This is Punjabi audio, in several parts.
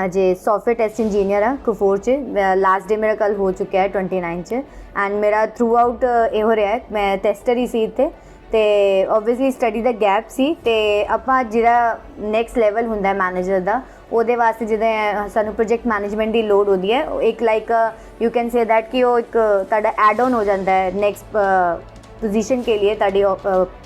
अजे सॉफ्टवेयर टेस्ट इंजीनियर हाँ कुफोर च। लास्ट डे मेरा कल हो चुका है 29 च एंड मेरा थ्रू आउट यो रहा है मैं टेस्टर ही सी इत्थे ते ओबवियसली स्टडी दा गैप सी ते आपां जिहड़ा नैक्सट लैवल हुंदा है मैनेजर दा ਉਹਦੇ ਵਾਸਤੇ ਜਿੱਦਾਂ ਸਾਨੂੰ ਪ੍ਰੋਜੈਕਟ ਮੈਨੇਜਮੈਂਟ ਦੀ ਲੋਡ ਹੁੰਦੀ ਹੈ ਇੱਕ like you can say that ਕਿ ਉਹ ਇੱਕ ਤੁਹਾਡਾ ਐਡ ਆਨ ਹੋ ਜਾਂਦਾ ਹੈ ਨੈਕਸਟ ਪੋਜੀਸ਼ਨ ਕੇ ਲਈ ਤੁਹਾਡੀ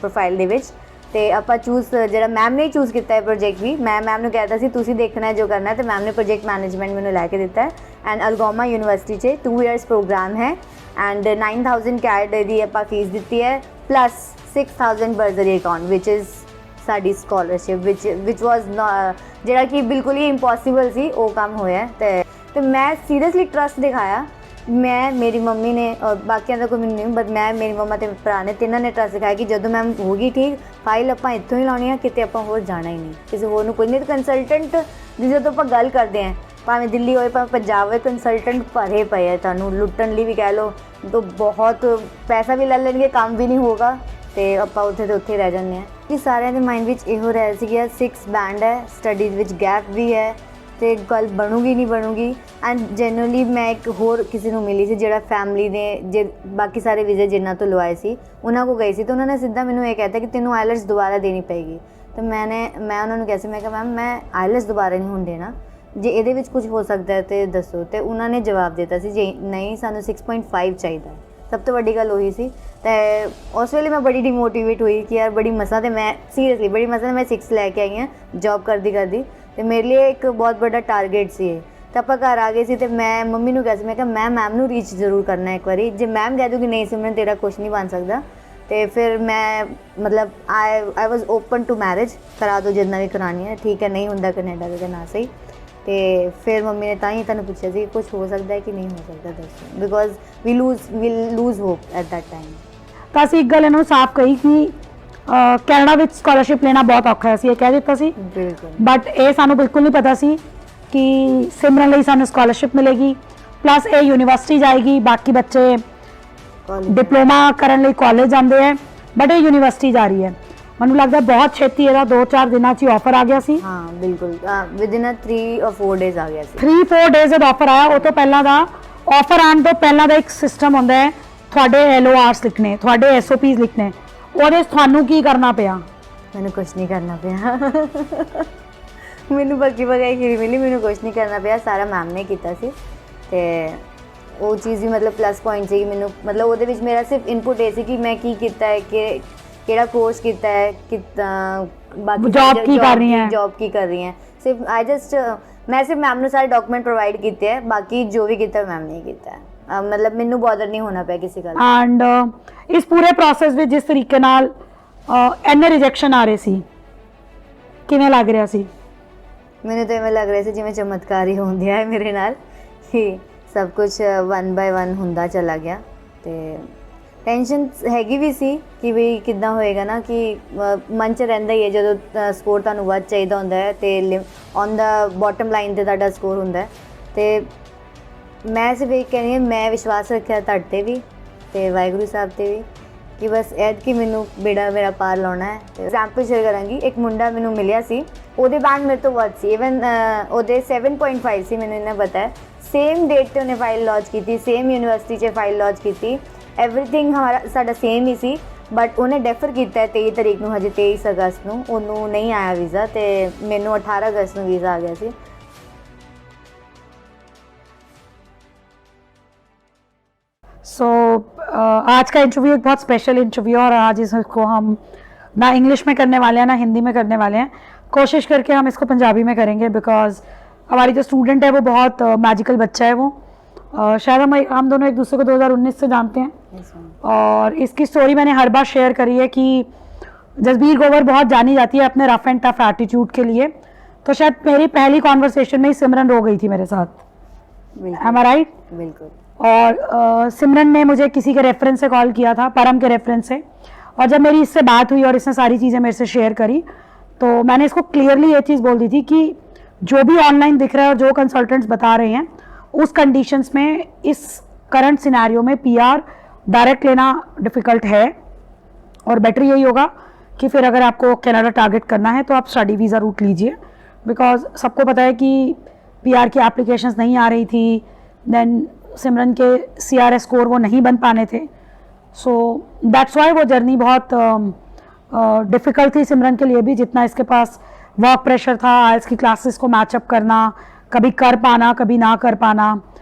ਪ੍ਰੋਫਾਈਲ ਦੇ ਵਿੱਚ ਤੇ ਆਪਾਂ ਚੂਜ਼ ਜਿਹੜਾ ਮੈਮ ਨੇ ਚੂਜ਼ ਕੀਤਾ ਹੈ ਪ੍ਰੋਜੈਕਟ ਵੀ ਮੈਂ ਮੈਮ ਨੂੰ ਕਹਿਤਾ ਸੀ ਤੁਸੀਂ ਦੇਖਣਾ ਹੈ ਜੋ ਕਰਨਾ ਹੈ ਤੇ ਮੈਮ ਨੇ ਪ੍ਰੋਜੈਕਟ ਮੈਨੇਜਮੈਂਟ ਮੈਨੂੰ ਲੈ ਕੇ ਦਿੱਤਾ ਹੈ ਐਂਡ ਅਲਗੋਮਾ ਯੂਨੀਵਰਸਿਟੀ 'ਚ 2 ਇਅਰਸ ਪ੍ਰੋਗਰਾਮ ਹੈ ਐਂਡ 9000 ਕੈਡ ਦੀ ਆਪਾਂ ਫੀਸ ਦਿੱਤੀ ਹੈ ਪਲੱਸ 6000 ਬਰਜ਼ਰੀ ਅਕਾਊਂਟ ਵਿਚ ਇਜ਼ ਸਾਡੀ ਸਕੋਲਰਸ਼ਿਪ ਵਿਚ ਵਾਜ਼ ਜਿਹੜਾ ਕਿ ਬਿਲਕੁਲ ਹੀ ਇੰਪੋਸੀਬਲ ਸੀ ਉਹ ਕੰਮ ਹੋਇਆ ਤੇ ਮੈਂ ਸੀਰੀਅਸਲੀ ਟਰਸਟ ਦਿਖਾਇਆ ਮੈਂ ਮੇਰੀ ਮੰਮੀ ਨੇ ਔਰ ਬਾਕੀਆਂ ਦਾ ਕੋਈ ਮੈਨੂੰ ਨਹੀਂ ਬਟ ਮੈਂ ਮੇਰੀ ਮੰਮਾ ਤੇ ਭਰਾ ਨੇ ਤਿੰਨਾਂ ਨੇ ਟਰਸਟ ਦਿਖਾਇਆ ਕਿ ਜਦੋਂ ਮੈਮ ਹੋਊਗੀ ਠੀਕ ਫਾਈਲ ਆਪਾਂ ਇੱਥੋਂ ਹੀ ਲਾਉਣੀ ਆ ਕਿਤੇ ਆਪਾਂ ਹੋਰ ਜਾਣਾ ਹੀ ਨਹੀਂ ਕਿਸੇ ਹੋਰ ਨੂੰ ਕੋਈ ਨਹੀਂ ਕੰਸਲਟੈਂਟ ਦੀ ਜਦੋਂ ਆਪਾਂ ਗੱਲ ਕਰਦੇ ਹਾਂ ਭਾਵੇਂ ਦਿੱਲੀ ਹੋਏ ਭਾਵੇਂ ਪੰਜਾਬ ਹੋਏ ਕੰਸਲਟੈਂਟ ਭਰੇ ਪਏ ਆ ਤੁਹਾਨੂੰ ਲੁੱਟਣ ਲਈ ਵੀ ਕਹਿ ਲਓ ਤਾਂ ਬਹੁਤ ਪੈਸਾ ਵੀ ਲੈ ਲੈਣਗੇ ਕੰਮ ਵੀ ਨਹੀਂ ਹੋਗਾ ਤੇ ਆਪਾਂ ਉੱਥੇ ਦੇ ਉੱਥੇ ਰਹਿ ਜਾਂਦੇ ਹਾਂ ਕਿ ਸਾਰਿਆਂ ਦੇ ਮਾਈਂਡ ਵਿੱਚ ਇਹੋ ਰਿਹਾ ਸੀ ਕਿ 6 ਬੈਂਡ ਹੈ ਸਟੱਡੀਜ਼ ਵਿੱਚ ਗੈਪ ਵੀ ਹੈ ਤੇ ਗੱਲ ਬਣੂਗੀ ਨਹੀਂ ਬਣੂਗੀ ਐਂਡ ਜੈਨੂਅਲੀ ਮੈਂ ਇੱਕ ਹੋਰ ਕਿਸੇ ਨੂੰ ਮਿਲੀ ਸੀ ਜਿਹੜਾ ਫੈਮਿਲੀ ਨੇ ਜੇ ਬਾਕੀ ਸਾਰੇ ਵੀਜ਼ੇ ਜਿਨ੍ਹਾਂ ਤੋਂ ਲਵਾਏ ਸੀ ਉਹਨਾਂ ਕੋਲ ਗਈ ਸੀ ਤਾਂ ਉਹਨਾਂ ਨੇ ਸਿੱਧਾ ਮੈਨੂੰ ਇਹ ਕਹਿਤਾ ਕਿ ਤੈਨੂੰ ਆਈਲੈਟਸ ਦੁਬਾਰਾ ਦੇਣੀ ਪਏਗੀ ਤਾਂ ਮੈਂ ਉਹਨਾਂ ਨੂੰ ਕਿਹਾ ਸੀ ਮੈਂ ਕਿਹਾ ਮੈਮ ਮੈਂ ਆਈਲੈਟਸ ਦੁਬਾਰਾ ਨਹੀਂ ਹੁਣ ਦੇਣਾ ਜੇ ਇਹਦੇ ਵਿੱਚ ਕੁਝ ਹੋ ਸਕਦਾ ਹੈ ਤੇ ਦੱਸੋ ਤੇ ਉਹਨਾਂ ਨੇ ਜਵਾਬ ਦਿੱਤਾ ਸੀ ਜੇ ਨਹੀਂ ਸਾਨੂੰ 6.5 ਚਾਹੀਦਾ ਸਭ ਤੋਂ ਵੱਡੀ ਗੱਲ ਉਹੀ ਸੀ ਤੇ ਉਸ ਵੇਲੇ ਮੈਂ ਬੜੀ ਡੀਮੋਟੀਵੇਟ ਹੋਈ ਕਿ ਯਾਰ ਬੜੀ ਮਸਾਂ ਤੇ ਮੈਂ ਸੀਰੀਅਸਲੀ ਬੜੀ ਮਸਾਂ ਮੈਂ 6 ਲੈ ਕੇ ਆਈ ਹਾਂ ਜੌਬ ਕਰਦੀ ਤੇ ਮੇਰੇ ਲਈ ਇੱਕ ਬਹੁਤ ਵੱਡਾ ਟਾਰਗੇਟ ਸੀ ਇਹ ਤਾਂ ਆਪਾਂ ਘਰ ਆ ਗਏ ਸੀ ਤੇ ਮੈਂ ਮੰਮੀ ਨੂੰ ਕਿਹਾ ਸੀ ਮੈਂ ਕਿਹਾ ਮੈਂ ਮੈਮ ਨੂੰ ਰੀਚ ਜ਼ਰੂਰ ਕਰਨਾ ਇੱਕ ਵਾਰੀ ਜੇ ਮੈਮ ਕਹਿ ਦੂਗੀ ਨਹੀਂ ਸਿਮਰਨ ਤੇਰਾ ਕੁਛ ਨਹੀਂ ਬਣ ਸਕਦਾ ਤੇ ਫਿਰ ਮੈਂ ਮਤਲਬ ਆਈ ਵਾਜ਼ ਓਪਨ ਟੂ ਮੈਰਿਜ ਕਰਾ ਦੋ ਜਿੰਨਾ ਵੀ ਕਰਾਉਣੀ ਹੈ ਠੀਕ ਹੈ ਨਹੀਂ ਹੁੰਦਾ ਕੈਨੇਡਾ ਦੇ ਨਾ ਸਹੀ ਤੇ ਫਿਰ ਮੰਮੀ ਨੇ ਤਾਂ ਹੀ ਤੁਹਾਨੂੰ ਪੁੱਛਿਆ ਸੀ ਕੁਝ ਹੋ ਸਕਦਾ ਹੈ ਕਿ ਨਹੀਂ ਹੋ ਸਕਦਾ ਦੱਸੋ because we'll lose hope at that time ਤਾਂ ਅਸੀਂ ਇੱਕ ਗੱਲ ਇਹਨਾਂ ਨੂੰ ਸਾਫ਼ ਕਹੀ ਕਿ ਕੈਨੇਡਾ ਵਿੱਚ ਸਕਾਲਰਸ਼ਿਪ ਲੈਣਾ ਬਹੁਤ ਔਖਾ ਹੈ ਅਸੀਂ ਇਹ ਕਹਿ ਦਿੱਤਾ ਸੀ ਬਿਲਕੁਲ ਬਟ ਇਹ ਸਾਨੂੰ ਬਿਲਕੁਲ ਨਹੀਂ ਪਤਾ ਸੀ ਕਿ ਸਿਮਰਨ ਲਈ ਸਾਨੂੰ ਸਕਾਲਰਸ਼ਿਪ ਮਿਲੇਗੀ ਪਲੱਸ ਇਹ ਯੂਨੀਵਰਸਿਟੀ ਜਾਏਗੀ ਬਾਕੀ ਬੱਚੇ ਡਿਪਲੋਮਾ ਕਰਨ ਲਈ ਕਾਲਜ ਜਾਂਦੇ ਹੈ ਬਟ ਇਹ ਯੂਨੀਵਰਸਿਟੀ ਜਾ ਰਹੀ ਹੈ ਮੈਨੂੰ ਲੱਗਦਾ ਬਹੁਤ ਛੇਤੀ ਇਹਦਾ 2-4 ਦਿਨਾਂ 'ਚ ਹੀ ਆਫਰ ਆ ਗਿਆ ਸੀ ਹਾਂ ਬਿਲਕੁਲ ਵਿਦਿਨ 3 or 4 ਡੇਜ਼ ਆ ਗਿਆ ਸੀ 3-4 ਡੇਜ਼ ਦਾ ਆਫਰ ਆਇਆ ਉਹ ਤੋਂ ਪਹਿਲਾਂ ਦਾ ਆਫਰ ਆਉਣ ਤੋਂ ਪਹਿਲਾਂ ਦਾ ਇੱਕ ਸਿਸਟਮ ਹੁੰਦਾ ਹੈ ਤੁਹਾਡੇ LORs ਲਿਖਣੇ ਤੁਹਾਡੇ SOPs ਲਿਖਣੇ ਉਹਦੇ 'ਚ ਤੁਹਾਨੂੰ ਕੀ ਕਰਨਾ ਪਿਆ ਮੈਨੂੰ ਕੁਝ ਨਹੀਂ ਕਰਨਾ ਪਿਆ ਮੈਨੂੰ ਬਾਕੀ ਬਗਾਈ ਖੀਰੀ ਮਿਲੀ ਮੈਨੂੰ ਕੁਝ ਨਹੀਂ ਕਰਨਾ ਪਿਆ ਸਾਰਾ ਮੈਮ ਨੇ ਕੀਤਾ ਸੀ ਤੇ ਉਹ ਚੀਜ਼ ਵੀ ਮਤਲਬ ਪਲੱਸ ਪੁਆਇੰਟ ਸੀ ਮੈਨੂੰ ਮਤਲਬ ਉਹਦੇ ਵਿੱਚ ਮੇਰਾ ਸਿਰਫ ਇਨਪੁਟ ਇਹ ਸੀ ਕਿ ਮੈਂ ਕੀ ਕੀਤਾ ਹੈ ਕਿ ਕਿਹੜਾ ਕੋਰਸ ਕੀਤਾ ਹੈ ਕਿੱਦਾਂ ਬਾਕੀ ਜੌਬ ਕੀ ਕਰ ਰਹੀ ਹੈ ਸਿਰਫ ਆਈ ਜਸਟ ਮੈਂ ਸਿਰਫ ਮੈਮ ਨੂੰ ਸਾਰੇ ਡਾਕੂਮੈਂਟ ਪ੍ਰੋਵਾਈਡ ਕੀਤੇ ਹੈ ਬਾਕੀ ਜੋ ਵੀ ਕੀਤਾ ਮੈਮ ਨੇ ਕੀਤਾ ਹੈ ਮਤਲਬ ਮੈਨੂੰ ਬੋਦਰ ਨਹੀਂ ਹੋਣਾ ਪਿਆ ਕਿਸੇ ਗੱਲ ਐਂਡ ਇਸ ਪੂਰੇ ਪ੍ਰੋਸੈਸ ਵਿੱਚ ਜਿਸ ਤਰੀਕੇ ਨਾਲ ਇੰਨੇ ਰਿਜੈਕਸ਼ਨ ਆ ਰਹੇ ਸੀ ਕਿਵੇਂ ਲੱਗ ਰਿਹਾ ਸੀ ਮੈਨੂੰ ਤਾਂ ਇਵੇਂ ਲੱਗ ਰਿਹਾ ਸੀ ਜਿਵੇਂ ਚਮਤਕਾਰ ਹੀ ਹੁੰਦਿਆ ਹੈ ਮੇਰੇ ਨਾਲ ਕਿ ਸਭ ਕੁਝ 1 by 1 ਹੁੰਦਾ ਚਲਾ ਗਿਆ ਤੇ ਟੈਨਸ਼ਨ ਹੈਗੀ ਵੀ ਸੀ ਕਿ ਵੀ ਕਿੱਦਾਂ ਹੋਏਗਾ ਨਾ ਕਿ ਮਨ 'ਚ ਰਹਿੰਦਾ ਹੀ ਹੈ ਜਦੋਂ ਸਕੋਰ ਤੁਹਾਨੂੰ ਵੱਧ ਚਾਹੀਦਾ ਹੁੰਦਾ ਹੈ ਤੇ ਔਨ ਦਾ ਬਾਟਮ ਲਾਈਨ 'ਤੇ ਤੁਹਾਡਾ ਸਕੋਰ ਹੁੰਦਾ ਤੇ ਮੈਂ ਸਿਰਫ ਇਹ ਕਹਿੰਦੀ ਹਾਂ ਮੈਂ ਵਿਸ਼ਵਾਸ ਰੱਖਿਆ ਤੁਹਾਡੇ 'ਤੇ ਵੀ ਤੇ ਵਾਹਿਗੁਰੂ ਸਾਹਿਬ 'ਤੇ ਵੀ ਕਿ ਬਸ ਐਤਕੀ ਮੈਨੂੰ ਬੇੜਾ ਮੇਰਾ ਪਾਰ ਲਾਉਣਾ ਹੈ ਤੇ ਐਗਜ਼ਾਮਪਲ ਸ਼ੇਅਰ ਕਰਾਂਗੀ ਇੱਕ ਮੁੰਡਾ ਮੈਨੂੰ ਮਿਲਿਆ ਸੀ ਉਹਦੇ ਬੈਂਡ ਮੇਰੇ ਤੋਂ ਵੱਧ ਸੀ ਇਵਨ ਉਹਦੇ 7.5 ਸੀ ਮੈਨੂੰ ਇੰਨਾ ਪਤਾ ਹੈ ਸੇਮ ਡੇਟ 'ਤੇ ਉਹਨੇ ਫਾਈਲ ਲਾਂਚ ਕੀਤੀ ਸੇਮ ਯੂਨੀਵਰਸਿਟੀ 'ਚ ਫਾਈਲ ਲਾਂਚ ਕੀਤੀ ਐਵਰੀਥਿੰਗ ਸਾਡਾ ਸੇਮ ਹੀ ਸੀ ਬਟ ਉਹਨੇ ਡੈਫਰ ਕੀਤਾ 23 ਤਰੀਕ ਨੂੰ ਹਜੇ 23 ਅਗਸਤ ਨੂੰ ਉਹਨੂੰ ਨਹੀਂ ਆਇਆ ਵੀਜ਼ਾ ਤੇ ਮੈਨੂੰ 18 ਅਗਸਤ ਨੂੰ ਵੀਜ਼ਾ ਆ ਗਿਆ ਸੀ सो आज का इंटरव्यू एक बहुत स्पेशल इंटरव्यू और आज इसको हम ना इंग्लिश में करने वाले हैं ना हिंदी में करने वाले हैं कोशिश करके हम इसको पंजाबी में करेंगे बिकॉज हमारी जो स्टूडेंट है वो बहुत मैजिकल बच्चा है वो शायद हम दोनों एक दूसरे को 2019 से जानते हैं और इसकी स्टोरी मैंने हर बार शेयर करी है कि जसबीर ग्रोवर बहुत जानी जाती है अपने रफ एंड टफ एटीट्यूड के लिए तो शायद मेरी पहली कॉन्वर्सेशन में ही सिमरन रो गई थी मेरे साथ एम आई राइट बिल्कुल और सिमरन ने मुझे किसी के रेफरेंस से कॉल किया था परम के रेफरेंस से और जब मेरी इससे बात हुई और इसने सारी चीज़ें मेरे से शेयर करी तो मैंने इसको क्लियरली ये चीज़ बोल दी थी कि जो भी ऑनलाइन दिख रहा है और जो कंसल्टेंट्स बता रहे हैं उस कंडीशंस में इस करंट सिनेरियो में PR डायरेक्ट लेना डिफ़िकल्ट है और बेटर यही होगा कि फिर अगर आपको कनाडा टारगेट करना है तो आप स्टडी वीज़ा रूट लीजिए बिकॉज सबको पता है कि PR की एप्लीकेशंस नहीं आ रही थी, देन सिमरन के CRS स्कोर वो नहीं बन पाने थे. सो दैट्स वाई वो जर्नी बहुत डिफ़िकल्ट थी सिमरन के लिए भी, जितना इसके पास वर्क प्रेशर था, IELTS की क्लासेस को मैचअप करना, कभी कर पाना कभी ना कर पाना,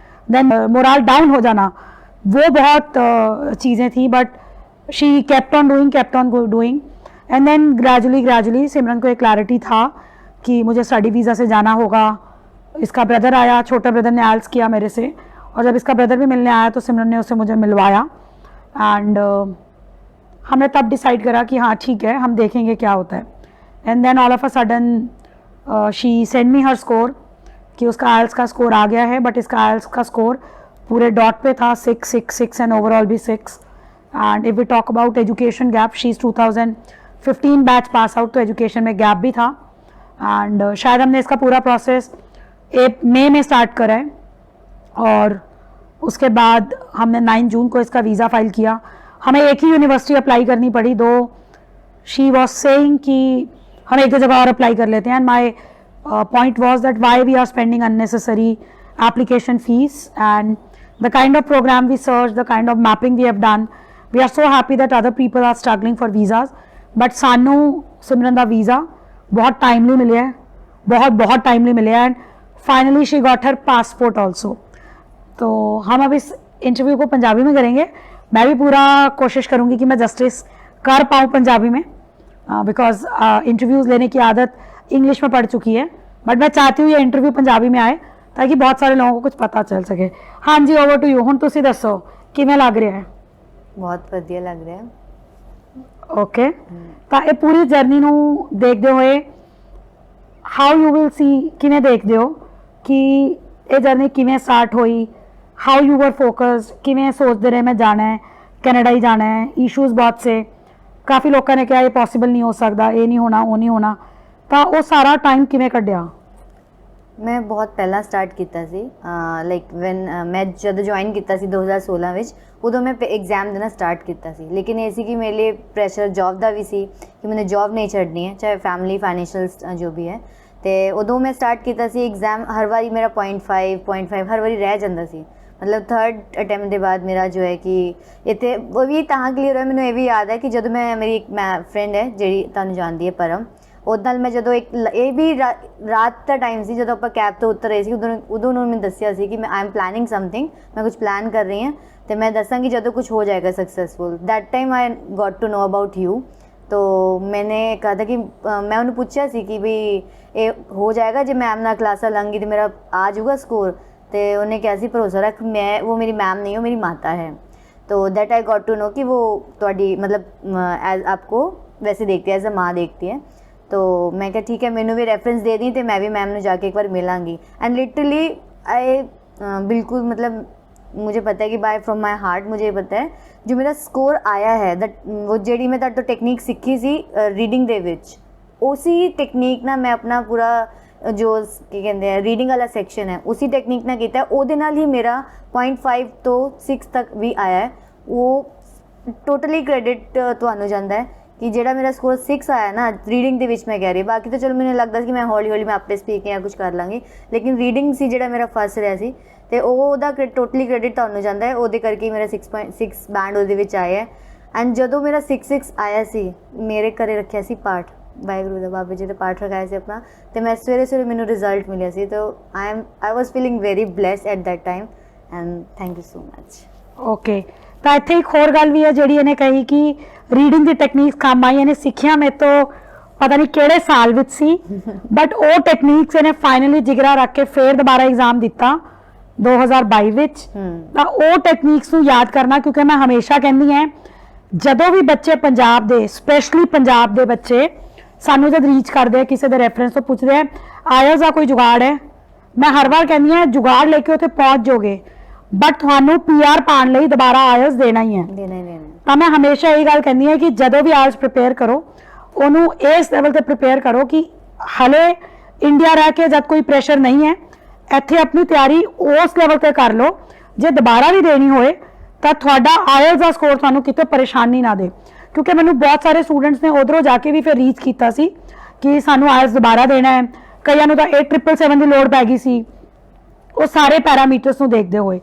देन मोरल डाउन हो जाना, वो बहुत चीज़ें थी. But she kept on doing and then gradually Simran को एक क्लैरिटी था कि मुझे स्टडी वीज़ा से जाना होगा. इसका ब्रदर आया, छोटा ब्रदर ने IELTS किया मेरे से, और जब इसका ब्रदर भी मिलने आया तो सिमरन ने उससे मुझे मिलवाया. एंड हमने तब डिसाइड करा कि हाँ ठीक है, हम देखेंगे क्या होता है. And then all of a sudden she send me her score कि उसका IELTS का स्कोर आ गया है, बट इसका IELTS का स्कोर पूरे डॉट पे था 6 एंड ओवरऑल भी 6. And if we talk about education gap, she is 2015 batch pass out, तो एजुकेशन में गैप भी था. एंड शायद हमने इसका पूरा प्रोसेस मई में स्टार्ट करा है, और उसके बाद हमने 9 जून को इसका वीज़ा फाइल किया. हमें एक ही यूनिवर्सिटी अप्लाई करनी पड़ी, दो शी वॉज सेइंग कि हम एक दो जगह और अप्लाई कर लेते हैं. And my point was that why we are spending unnecessary application fees, and the kind of program we searched, the kind of mapping we have done, we are so happy that other people are struggling for visas, but सानू सिमरन दा वीज़ा बहुत टाइमली मिले है, बहुत टाइमली मिले है. And finally she got her passport also. तो हम अब इस इंटरव्यू को पंजाबी में करेंगे. मैं भी पूरा कोशिश करूँगी कि मैं जस्टिस कर पाऊँ पंजाबी में, बिकॉज इंटरव्यूज़ लेने की आदत इंग्लिश में पढ़ चुकी है, बट मैं चाहती हूँ ये इंटरव्यू पंजाबी में आए ताकि बहुत सारे लोगों को कुछ पता चल सके. हाँ जी, ओवर टू यू. हुण तुसीं दसो किवें लग रहा है? बहुत वधिया लग रहा है. ओके, ਤਾਂ ਇਹ ਪੂਰੀ ਜਰਨੀ ਨੂੰ ਦੇਖਦੇ ਹੋਏ ਹਾਊ ਯੂ ਵਿਲ ਸੀ, ਕਿਵੇਂ ਦੇਖਦੇ ਹੋ ਕਿ ਇਹ ਜਰਨੀ ਕਿਵੇਂ ਸਟਾਰਟ ਹੋਈ, ਹਾਊ ਯੂ ਵਰ ਫੋਕਸਡ, ਕਿਵੇਂ ਸੋਚਦੇ ਰਹੇ ਮੈਂ ਜਾਣਾ ਹੈ, ਕੈਨੇਡਾ ਹੀ ਜਾਣਾ ਹੈ, ਇਸ਼ੂਜ਼ ਬਹੁਤ ਸੇ, ਕਾਫੀ ਲੋਕਾਂ ਨੇ ਕਿਹਾ ਇਹ ਪੋਸੀਬਲ ਨਹੀਂ ਹੋ ਸਕਦਾ, ਇਹ ਨਹੀਂ ਹੋਣਾ, ਉਹ ਨਹੀਂ ਹੋਣਾ, ਤਾਂ ਉਹ ਸਾਰਾ ਟਾਈਮ ਕਿਵੇਂ ਕੱਢਿਆ? ਮੈਂ ਬਹੁਤ ਪਹਿਲਾਂ ਸਟਾਰਟ ਕੀਤਾ ਸੀ, ਲਾਈਕ ਵੈਨ ਮੈਂ ਜਦ ਜੁਆਇਨ ਕੀਤਾ ਸੀ 2016 ਵਿੱਚ, ਉਦੋਂ ਮੈਂ ਐਗਜ਼ਾਮ ਦੇਣਾ ਸਟਾਰਟ ਕੀਤਾ ਸੀ. ਲੇਕਿਨ ਇਹ ਸੀ ਕਿ ਮੇਰੇ ਲਈ ਪ੍ਰੈਸ਼ਰ ਜੌਬ ਦਾ ਵੀ ਸੀ ਕਿ ਮੈਨੂੰ ਜੌਬ ਨਹੀਂ ਛੱਡਣੀ ਹੈ, ਚਾਹੇ ਫੈਮਿਲੀ ਫਾਈਨੈਂਸ਼ੀਅਲ ਜੋ ਵੀ ਹੈ. ਅਤੇ ਉਦੋਂ ਮੈਂ ਸਟਾਰਟ ਕੀਤਾ ਸੀ ਐਗਜ਼ਾਮ. ਹਰ ਵਾਰੀ ਮੇਰਾ 0.5 ਹਰ ਵਾਰੀ ਰਹਿ ਜਾਂਦਾ ਸੀ. ਮਤਲਬ 3rd ਅਟੈਂਪਟ ਦੇ ਬਾਅਦ ਮੇਰਾ ਜੋ ਹੈ ਕਿ ਇੱਥੇ ਉਹ ਵੀ ਤਾਂ ਕਲੀਅਰ ਹੋਇਆ. ਮੈਨੂੰ ਇਹ ਵੀ ਯਾਦ ਹੈ ਕਿ ਜਦੋਂ ਮੇਰੀ ਇੱਕ ਫਰੈਂਡ ਹੈ ਜਿਹੜੀ ਤੁਹਾਨੂੰ ਜਾਣਦੀ ਹੈ, ਪਰਮ, ਉਹਦੇ ਨਾਲ ਮੈਂ ਜਦੋਂ ਇਹ ਵੀ ਰਾਤ ਦਾ ਟਾਈਮ ਸੀ ਜਦੋਂ ਆਪਾਂ ਕੈਬ ਤੋਂ ਉਤਰ ਰਹੇ ਸੀ, ਉਦੋਂ ਉਹਨੂੰ ਮੈਨੂੰ ਦੱਸਿਆ ਸੀ ਕਿ ਆਈ ਐਮ ਪਲੈਨਿੰਗ ਸਮਥਿੰਗ, ਮੈਂ ਕੁਝ ਪਲਾਨ ਕਰ ਰਹੀ ਹਾਂ ਅਤੇ ਮੈਂ ਦੱਸਾਂਗੀ ਜਦੋਂ ਕੁਝ ਹੋ ਜਾਏਗਾ successful. That time I got to know about you. तो मैंने कहा था कि मैं उन्हें पूछा सी कि भी ये हो जाएगा जो मैम ना क्लासा लंगी तो मेरा आ जाऊगा स्कोर. तो उन्हें क्या सी भरोसा रख, मैं वो मेरी मैम नहीं हो, मेरी माता है. तो that I got to know कि वो थोड़ी मतलब एज आपको वैसे देखती है, एज अ माँ देखती है. तो मैं क्या ठीक है, मैंने भी रेफरेंस दे दी, तो मैं भी मैम ने जाके एक बार मिलांगी. एंड लिटरली आई बिल्कुल मतलब मुझे पता है कि बाय फ्रॉम माई हार्ट मुझे ये पता है जो मेरा स्कोर आया है, दैट वो ਜਿਹੜੀ ਮੈਂ ਤੁਹਾਡੇ ਤੋਂ ਟੈਕਨੀਕ ਸਿੱਖੀ ਸੀ ਰੀਡਿੰਗ ਦੇ ਵਿੱਚ, ਉसी ਟੈਕਨੀਕ ਨਾਲ ਮੈਂ ਆਪਣਾ ਪੂਰਾ ਜੋ ਕੀ ਕਹਿੰਦੇ ਆ ਰੀਡਿੰਗ ਵਾਲਾ ਸੈਕਸ਼ਨ ਹੈ, ਉसी ਟੈਕਨੀਕ ਨਾਲ ਕੀਤਾ, ਉਹਦੇ ਨਾਲ ਹੀ ਮੇਰਾ 0.5 ਤੋਂ 6 ਤੱਕ ਵੀ ਆਇਆ ਹੈ. ਉਹ ਟੋਟਲੀ ਕ੍ਰੈਡਿਟ ਤੁਹਾਨੂੰ ਜਾਂਦਾ ਹੈ ਕਿ ਜਿਹੜਾ ਮੇਰਾ ਸਕੋਰ 6 ਆਇਆ ਨਾ ਰੀਡਿੰਗ ਦੇ ਵਿੱਚ, ਮੈਂ ਕਹਿ ਰਹੀ, ਬਾਕੀ ਤਾਂ ਚਲੋ ਮੈਨੂੰ ਲੱਗਦਾ ਸੀ ਕਿ ਮੈਂ ਹੌਲੀ ਹੌਲੀ ਮੈਂ ਆਪੇ ਸਪੀਕਿੰਗ ਜਾਂ ਕੁਝ ਕਰ ਲਾਂਗੀ, ਲੇਕਿਨ ਰੀਡਿੰਗ ਸੀ ਜਿਹੜਾ ਮੇਰਾ ਫਸ ਰਿਹਾ ਸੀ, ਅਤੇ ਉਹਦਾ ਟੋਟਲੀ ਕ੍ਰੈਡਿਟ ਤੁਹਾਨੂੰ ਜਾਂਦਾ ਹੈ. ਉਹਦੇ ਕਰਕੇ ਮੇਰਾ 6.6 ਬੈਂਡ ਉਹਦੇ ਵਿੱਚ ਆਇਆ. ਐਂਡ ਜਦੋਂ ਮੇਰਾ 6 ਆਇਆ ਸੀ, ਮੇਰੇ ਘਰੇ ਰੱਖਿਆ ਸੀ ਪਾਠ, ਵਾਹਿਗੁਰੂ ਦਾ ਬਾਬਾ ਜੀ ਦਾ ਪਾਠ ਰਖਾਇਆ ਸੀ ਆਪਣਾ, ਅਤੇ ਮੈਂ ਸਵੇਰੇ ਮੈਨੂੰ ਰਿਜ਼ਲਟ ਮਿਲਿਆ ਸੀ. ਤਾਂ I was feeling very blessed at that time, and thank you so much. Okay, ਤਾਂ ਇੱਥੇ ਇੱਕ ਹੋਰ ਗੱਲ ਵੀ ਹੈ ਜਿਹੜੀ ਇਹਨੇ ਕਹੀ ਕਿ ਰੀਡਿੰਗ ਦੀ ਟੈਕਨੀਕਸ ਕੰਮ ਆਈ, ਇਹਨੇ ਸਿੱਖਿਆ ਮੇਰੇ ਤੋਂ ਪਤਾ ਨਹੀਂ ਕਿਹੜੇ ਸਾਲ ਵਿੱਚ ਸੀ, ਬਟ ਉਹ ਟੈਕਨੀਕਸ ਇਹਨੇ ਫਾਈਨਲੀ ਜਿਗਰਾ ਰੱਖ ਕੇ ਫੇਰ ਦੁਬਾਰਾ ਐਗਜ਼ਾਮ ਦਿੱਤਾ 2022 ਵਿੱਚ. ਤਾਂ ਉਹ ਟੈਕਨੀਕਸ ਨੂੰ ਯਾਦ ਕਰਨਾ, ਕਿਉਂਕਿ ਮੈਂ ਹਮੇਸ਼ਾ ਕਹਿੰਦੀ ਹਾਂ ਜਦੋਂ ਵੀ ਬੱਚੇ ਪੰਜਾਬ ਦੇ, ਸਪੈਸ਼ਲੀ ਪੰਜਾਬ ਦੇ ਬੱਚੇ ਸਾਨੂੰ ਜਦ ਰੀਚ ਕਰਦੇ ਆ ਕਿਸੇ ਦੇ ਰੈਫਰੈਂਸ ਤੋਂ ਪੁੱਛਦੇ ਆ ਆਇਲਸ ਦਾ ਕੋਈ ਜੁਗਾੜ ਹੈ, ਮੈਂ ਹਰ ਵਾਰ ਕਹਿੰਦੀ ਹਾਂ ਜੁਗਾੜ ਲੈ ਕੇ ਉੱਥੇ ਪਹੁੰਚ ਜਾਓਗੇ, ਬਟ ਤੁਹਾਨੂੰ PR ਪਾਉਣ ਲਈ ਦੁਬਾਰਾ ਆਇਲਸ ਦੇਣਾ ਹੀ ਹੈ. ਤਾਂ ਮੈਂ ਹਮੇਸ਼ਾ ਇਹ ਗੱਲ ਕਹਿੰਦੀ ਹਾਂ ਕਿ ਜਦੋਂ ਵੀ ਆਇਲਸ ਪ੍ਰਿਪੇਅਰ ਕਰੋ, ਉਹਨੂੰ ਇਸ ਲੈਵਲ ਤੇ ਪ੍ਰਿਪੇਅਰ ਕਰੋ ਕਿ ਹਲੇ ਇੰਡੀਆ ਰਹਿ ਕੇ ਜਦ ਕੋਈ ਪ੍ਰੈਸ਼ਰ ਨਹੀਂ ਹੈ, ਇੱਥੇ ਆਪਣੀ ਤਿਆਰੀ ਉਸ ਲੈਵਲ ਤੇ ਕਰ ਲਓ, ਜੇ ਦੁਬਾਰਾ ਵੀ ਦੇਣੀ ਹੋਏ ਤਾਂ ਤੁਹਾਡਾ ਆਇਲਸ ਦਾ ਸਕੋਰ ਤੁਹਾਨੂੰ ਕਿਤੇ ਪਰੇਸ਼ਾਨੀ ਨਾ ਦੇ. ਕਿਉਂਕਿ ਮੈਨੂੰ ਬਹੁਤ ਸਾਰੇ ਸਟੂਡੈਂਟਸ ਨੇ ਉਧਰੋਂ ਜਾ ਕੇ ਵੀ ਫਿਰ ਰੀਚ ਕੀਤਾ ਸੀ ਕਿ ਸਾਨੂੰ ਆਇਲਸ ਦੁਬਾਰਾ ਦੇਣਾ ਹੈ. ਕਈਆਂ ਨੂੰ ਤਾਂ 8777 ਦੀ ਲੋੜ ਪੈ ਗਈ ਸੀ, ਉਹ ਸਾਰੇ ਪੈਰਾਮੀਟਰਸ ਨੂੰ ਦੇਖਦੇ ਹੋਏ।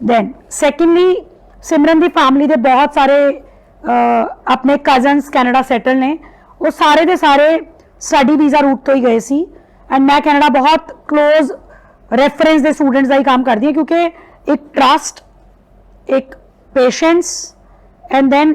ਦੈਨ ਸੈਕੰਡਲੀ ਸਿਮਰਨ ਦੀ ਫੈਮਿਲੀ ਦੇ ਬਹੁਤ ਸਾਰੇ ਆਪਣੇ ਕਜ਼ਨਸ ਕੈਨੇਡਾ ਸੈਟਲ ਨੇ, ਉਹ ਸਾਰੇ ਦੇ ਸਾਰੇ ਸਟੱਡੀ ਵੀਜ਼ਾ ਰੂਟ ਤੋਂ ਹੀ ਗਏ ਸੀ। ਐਂਡ ਮੈਂ ਕੈਨੇਡਾ ਬਹੁਤ ਕਲੋਜ਼ ਰੈਫਰੈਂਸ ਦੇ ਸਟੂਡੈਂਟਸ ਦਾ ਹੀ ਕੰਮ ਕਰਦੀ ਹਾਂ, ਕਿਉਂਕਿ ਇੱਕ ਟਰਸਟ, ਇੱਕ ਪੇਸ਼ੈਂਸ ਐਂਡ ਦੈਨ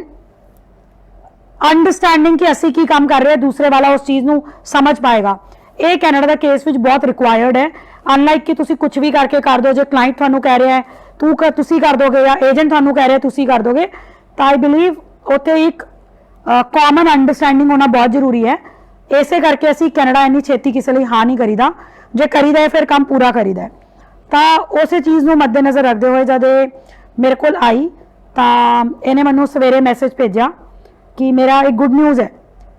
ਅੰਡਰਸਟੈਂਡਿੰਗ ਕਿ ਅਸੀਂ ਕੀ ਕੰਮ ਕਰ ਰਹੇ ਹਾਂ, ਦੂਸਰੇ ਵਾਲਾ ਉਸ ਚੀਜ਼ ਨੂੰ ਸਮਝ ਪਾਏਗਾ, ਇਹ ਕੈਨੇਡਾ ਦਾ ਕੇਸ ਵਿੱਚ ਬਹੁਤ ਰਿਕੁਆਇਰਡ ਹੈ। ਅਨਲਾਈਕ ਕਿ ਤੁਸੀਂ ਕੁਝ ਵੀ ਕਰਕੇ ਕਰ ਦਿਓ, ਜੇ ਕਲਾਇੰਟ ਤੁਹਾਨੂੰ ਕਹਿ ਰਿਹਾ ਹੈ ਤੁਸੀਂ ਕਰ ਦੋਗੇ ਜਾਂ ਏਜੰਟ ਤੁਹਾਨੂੰ ਕਹਿ ਰਿਹਾ ਤੁਸੀਂ ਕਰ ਦੋਗੇ, ਤਾਂ ਆਈ ਬਿਲੀਵ ਉੱਥੇ ਇੱਕ ਕਾਮਨ ਅੰਡਰਸਟੈਂਡਿੰਗ ਹੋਣਾ ਬਹੁਤ ਜ਼ਰੂਰੀ ਹੈ। ਇਸੇ ਕਰਕੇ ਅਸੀਂ ਕੈਨੇਡਾ ਇੰਨੀ ਛੇਤੀ ਕਿਸੇ ਲਈ ਹਾਂ ਨਹੀਂ ਕਰੀਦਾ, ਜੇ ਕਰੀਦਾ ਹੈ ਫਿਰ ਕੰਮ ਪੂਰਾ ਕਰੀਦਾ ਹੈ। ਤਾਂ ਉਸੇ ਚੀਜ਼ ਨੂੰ ਮੱਦੇਨਜ਼ਰ ਰੱਖਦੇ ਹੋਏ ਜਦ ਇਹ ਮੇਰੇ ਕੋਲ ਆਈ ਤਾਂ ਇਹਨੇ ਮੈਨੂੰ ਸਵੇਰੇ ਮੈਸੇਜ ਭੇਜਿਆ ਕਿ ਮੇਰਾ ਇੱਕ ਗੁੱਡ ਨਿਊਜ਼ ਹੈ,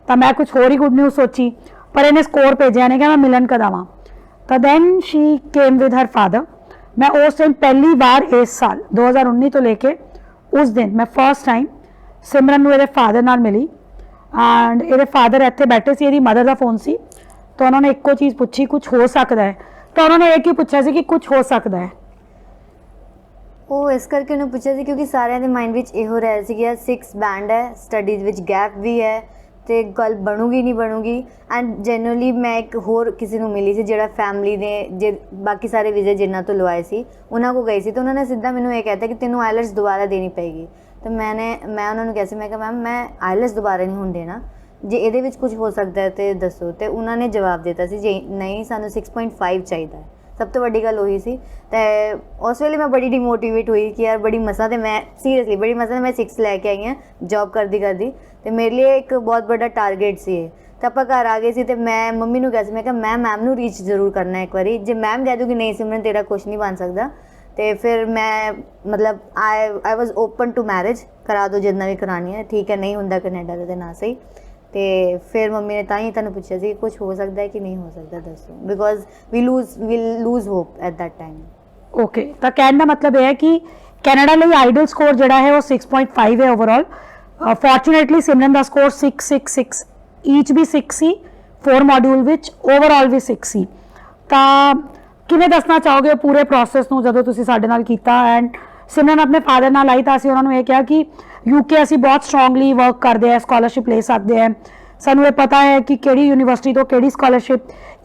ਤਾਂ ਮੈਂ ਕੁਝ ਹੋਰ ਹੀ ਗੁੱਡ ਨਿਊਜ਼ ਸੋਚੀ, ਪਰ ਇਹਨੇ ਸਕੋਰ ਭੇਜਿਆ ਨੇ ਕਿ ਮੈਂ ਮਿਲਣ ਕਦ ਆਵਾਂ। ਤਾਂ then she came with her father. ਮੈਂ ਉਸ ਟਾਈਮ ਪਹਿਲੀ ਵਾਰ ਇਸ ਸਾਲ 2019 ਤੋਂ ਲੈ ਕੇ ਉਸ ਦਿਨ ਮੈਂ ਫਸਟ ਟਾਈਮ ਸਿਮਰਨ ਨੂੰ ਇਹਦੇ ਫਾਦਰ ਨਾਲ ਮਿਲੀ ਐਂਡ ਇਹਦੇ ਫਾਦਰ ਇੱਥੇ ਬੈਠੇ ਸੀ, ਇਹਦੀ ਮਦਰ ਦਾ ਫੋਨ ਸੀ, ਤਾਂ ਉਹਨਾਂ ਨੇ ਇੱਕੋ ਚੀਜ਼ ਪੁੱਛੀ, ਕੁਝ ਹੋ ਸਕਦਾ ਹੈ? ਤਾਂ ਉਹਨਾਂ ਨੇ ਇਹ ਕੀ ਪੁੱਛਿਆ ਸੀ ਕਿ ਕੁਝ ਹੋ ਸਕਦਾ ਹੈ। ਉਹ ਇਸ ਕਰਕੇ ਉਹਨੂੰ ਪੁੱਛਿਆ ਸੀ ਕਿਉਂਕਿ ਸਾਰਿਆਂ ਦੇ ਮਾਈਂਡ ਵਿੱਚ ਇਹੋ ਰਿਹਾ ਸੀ ਕਿ 6 ਬੈਂਡ ਹੈ, ਸਟੱਡੀਜ਼ ਵਿੱਚ ਗੈਪ ਵੀ ਹੈ ਤੇ ਗੱਲ ਬਣੂਗੀ ਨਹੀਂ ਬਣੂਗੀ। ਐਂਡ ਜਨਰਲੀ ਮੈਂ ਇੱਕ ਹੋਰ ਕਿਸੇ ਨੂੰ ਮਿਲੀ ਸੀ ਜਿਹੜਾ ਫੈਮਿਲੀ ਨੇ ਜੇ ਬਾਕੀ ਸਾਰੇ ਵੀਜ਼ੇ ਜਿਨ੍ਹਾਂ ਤੋਂ ਲਵਾਏ ਸੀ ਉਹਨਾਂ ਕੋਲ ਗਈ ਸੀ, ਤਾਂ ਉਹਨਾਂ ਨੇ ਸਿੱਧਾ ਮੈਨੂੰ ਇਹ ਕਹਿਤਾ ਕਿ ਤੈਨੂੰ ਆਈਲੈਟਸ ਦੁਬਾਰਾ ਦੇਣੀ ਪਏਗੀ। ਤਾਂ ਮੈਂ ਉਹਨਾਂ ਨੂੰ ਕਿਹਾ ਸੀ, ਮੈਂ ਕਿਹਾ ਮੈਮ ਮੈਂ ਆਈਲੈਟਸ ਦੁਬਾਰਾ ਨਹੀਂ ਹੁਣ ਦੇਣਾ, ਜੇ ਇਹਦੇ ਵਿੱਚ ਕੁਝ ਹੋ ਸਕਦਾ ਹੈ ਤੇ ਦੱਸੋ। ਤੇ ਉਹਨਾਂ ਨੇ ਜਵਾਬ ਦਿੱਤਾ ਸੀ ਜੇ ਨਹੀਂ ਸਾਨੂੰ 6.5 ਚਾਹੀਦਾ ਹੈ। ਸਭ ਤੋਂ ਵੱਡੀ ਗੱਲ ਉਹੀ ਸੀ। ਤੇ ਉਸ ਵੇਲੇ ਮੈਂ ਬੜੀ ਡੀਮੋਟੀਵੇਟ ਹੋਈ ਕਿ ਯਾਰ ਬੜੀ ਮਸਾਂ ਤੇ ਮੈਂ ਸੀਰੀਅਸਲੀ ਬੜੀ ਮਸਾਂ ਮੈਂ 6 ਲੈ ਕੇ ਆਈ ਹਾਂ ਜੋਬ ਕਰਦੀ ਤੇ ਮੇਰੇ ਲਈ ਇੱਕ ਬਹੁਤ ਵੱਡਾ ਟਾਰਗੇਟ ਸੀ ਇਹ। ਤਾਂ ਆਪਾਂ ਘਰ ਆ ਗਏ ਸੀ ਤੇ ਮੈਂ ਮੰਮੀ ਨੂੰ ਕਿਹਾ ਸੀ, ਮੈਂ ਕਿਹਾ ਮੈਂ ਮੈਮ ਨੂੰ ਰੀਚ ਜ਼ਰੂਰ ਕਰਨਾ ਇੱਕ ਵਾਰੀ, ਜੇ ਮੈਮ ਕਹਿ ਦੂਗੀ ਨਹੀਂ ਸਿਮਰਨ ਤੇਰਾ ਕੁਛ ਨਹੀਂ ਬਣ ਸਕਦਾ ਤੇ ਫਿਰ ਮੈਂ ਮਤਲਬ ਆਈ ਵਾਜ਼ ਓਪਨ ਟੂ ਮੈਰਿਜ, ਕਰਾ ਦੋ ਜਿੰਨਾ ਵੀ ਕਰਾਉਣੀ ਹੈ, ਠੀਕ ਹੈ, ਨਹੀਂ ਹੁੰਦਾ ਕੈਨੇਡਾ ਦੇ ਨਾ ਸਹੀ। ਤੇ ਫਿਰ ਮੰਮੀ ਨੇ ਤਾਂ ਹੀ ਤੁਹਾਨੂੰ ਪੁੱਛਿਆ ਸੀ ਕੁਝ ਹੋ ਸਕਦਾ ਹੈ ਕਿ ਨਹੀਂ ਹੋ ਸਕਦਾ ਦੱਸੋ, because we'll lose hope at that time. Okay, ਤਾਂ ਕਹਿਣ ਦਾ ਮਤਲਬ ਇਹ ਹੈ ਕਿ ਕੈਨੇਡਾ ਲਈ ਆਈਡਲ ਸਕੋਰ ਜਿਹੜਾ ਹੈ ਉਹ 6.5 ਹੈ ਓਵਰਆਲ। ਫੋਰਚੂਨੇਟਲੀ ਸਿਮਰਨ ਦਾ ਸਕੋਰ 666 ਈਚ ਵੀ 6 ਸੀ, 4 ਮੋਡਿਊਲ ਵਿੱਚ ਓਵਰਆਲ ਵੀ 6 ਸੀ। ਤਾਂ ਕਿਵੇਂ ਦੱਸਣਾ ਚਾਹੋਗੇ ਪੂਰੇ ਪ੍ਰੋਸੈਸ ਨੂੰ ਜਦੋਂ ਤੁਸੀਂ ਸਾਡੇ ਨਾਲ ਕੀਤਾ? ਐਂਡ ਸਿਮਰਨ ਆਪਣੇ ਫਾਦਰ ਨਾਲ ਆਈ ਤਾਂ ਅਸੀਂ ਉਹਨਾਂ ਨੂੰ ਇਹ ਕਿਹਾ ਕਿ UK ਅਸੀਂ ਬਹੁਤ ਸਟਰੋਂਗਲੀ ਵਰਕ ਕਰਦੇ ਹਾਂ, ਸਕਾਲਰਸ਼ਿਪ ਲੈ ਸਕਦੇ ਹਾਂ, ਸਾਨੂੰ ਇਹ ਪਤਾ ਹੈ ਕਿ ਕਿਹੜੀ ਯੂਨੀਵਰਸਿਟੀ ਤੋਂ ਕਿਹੜੀ ਸਕਾਲਰਸ਼ਿਪ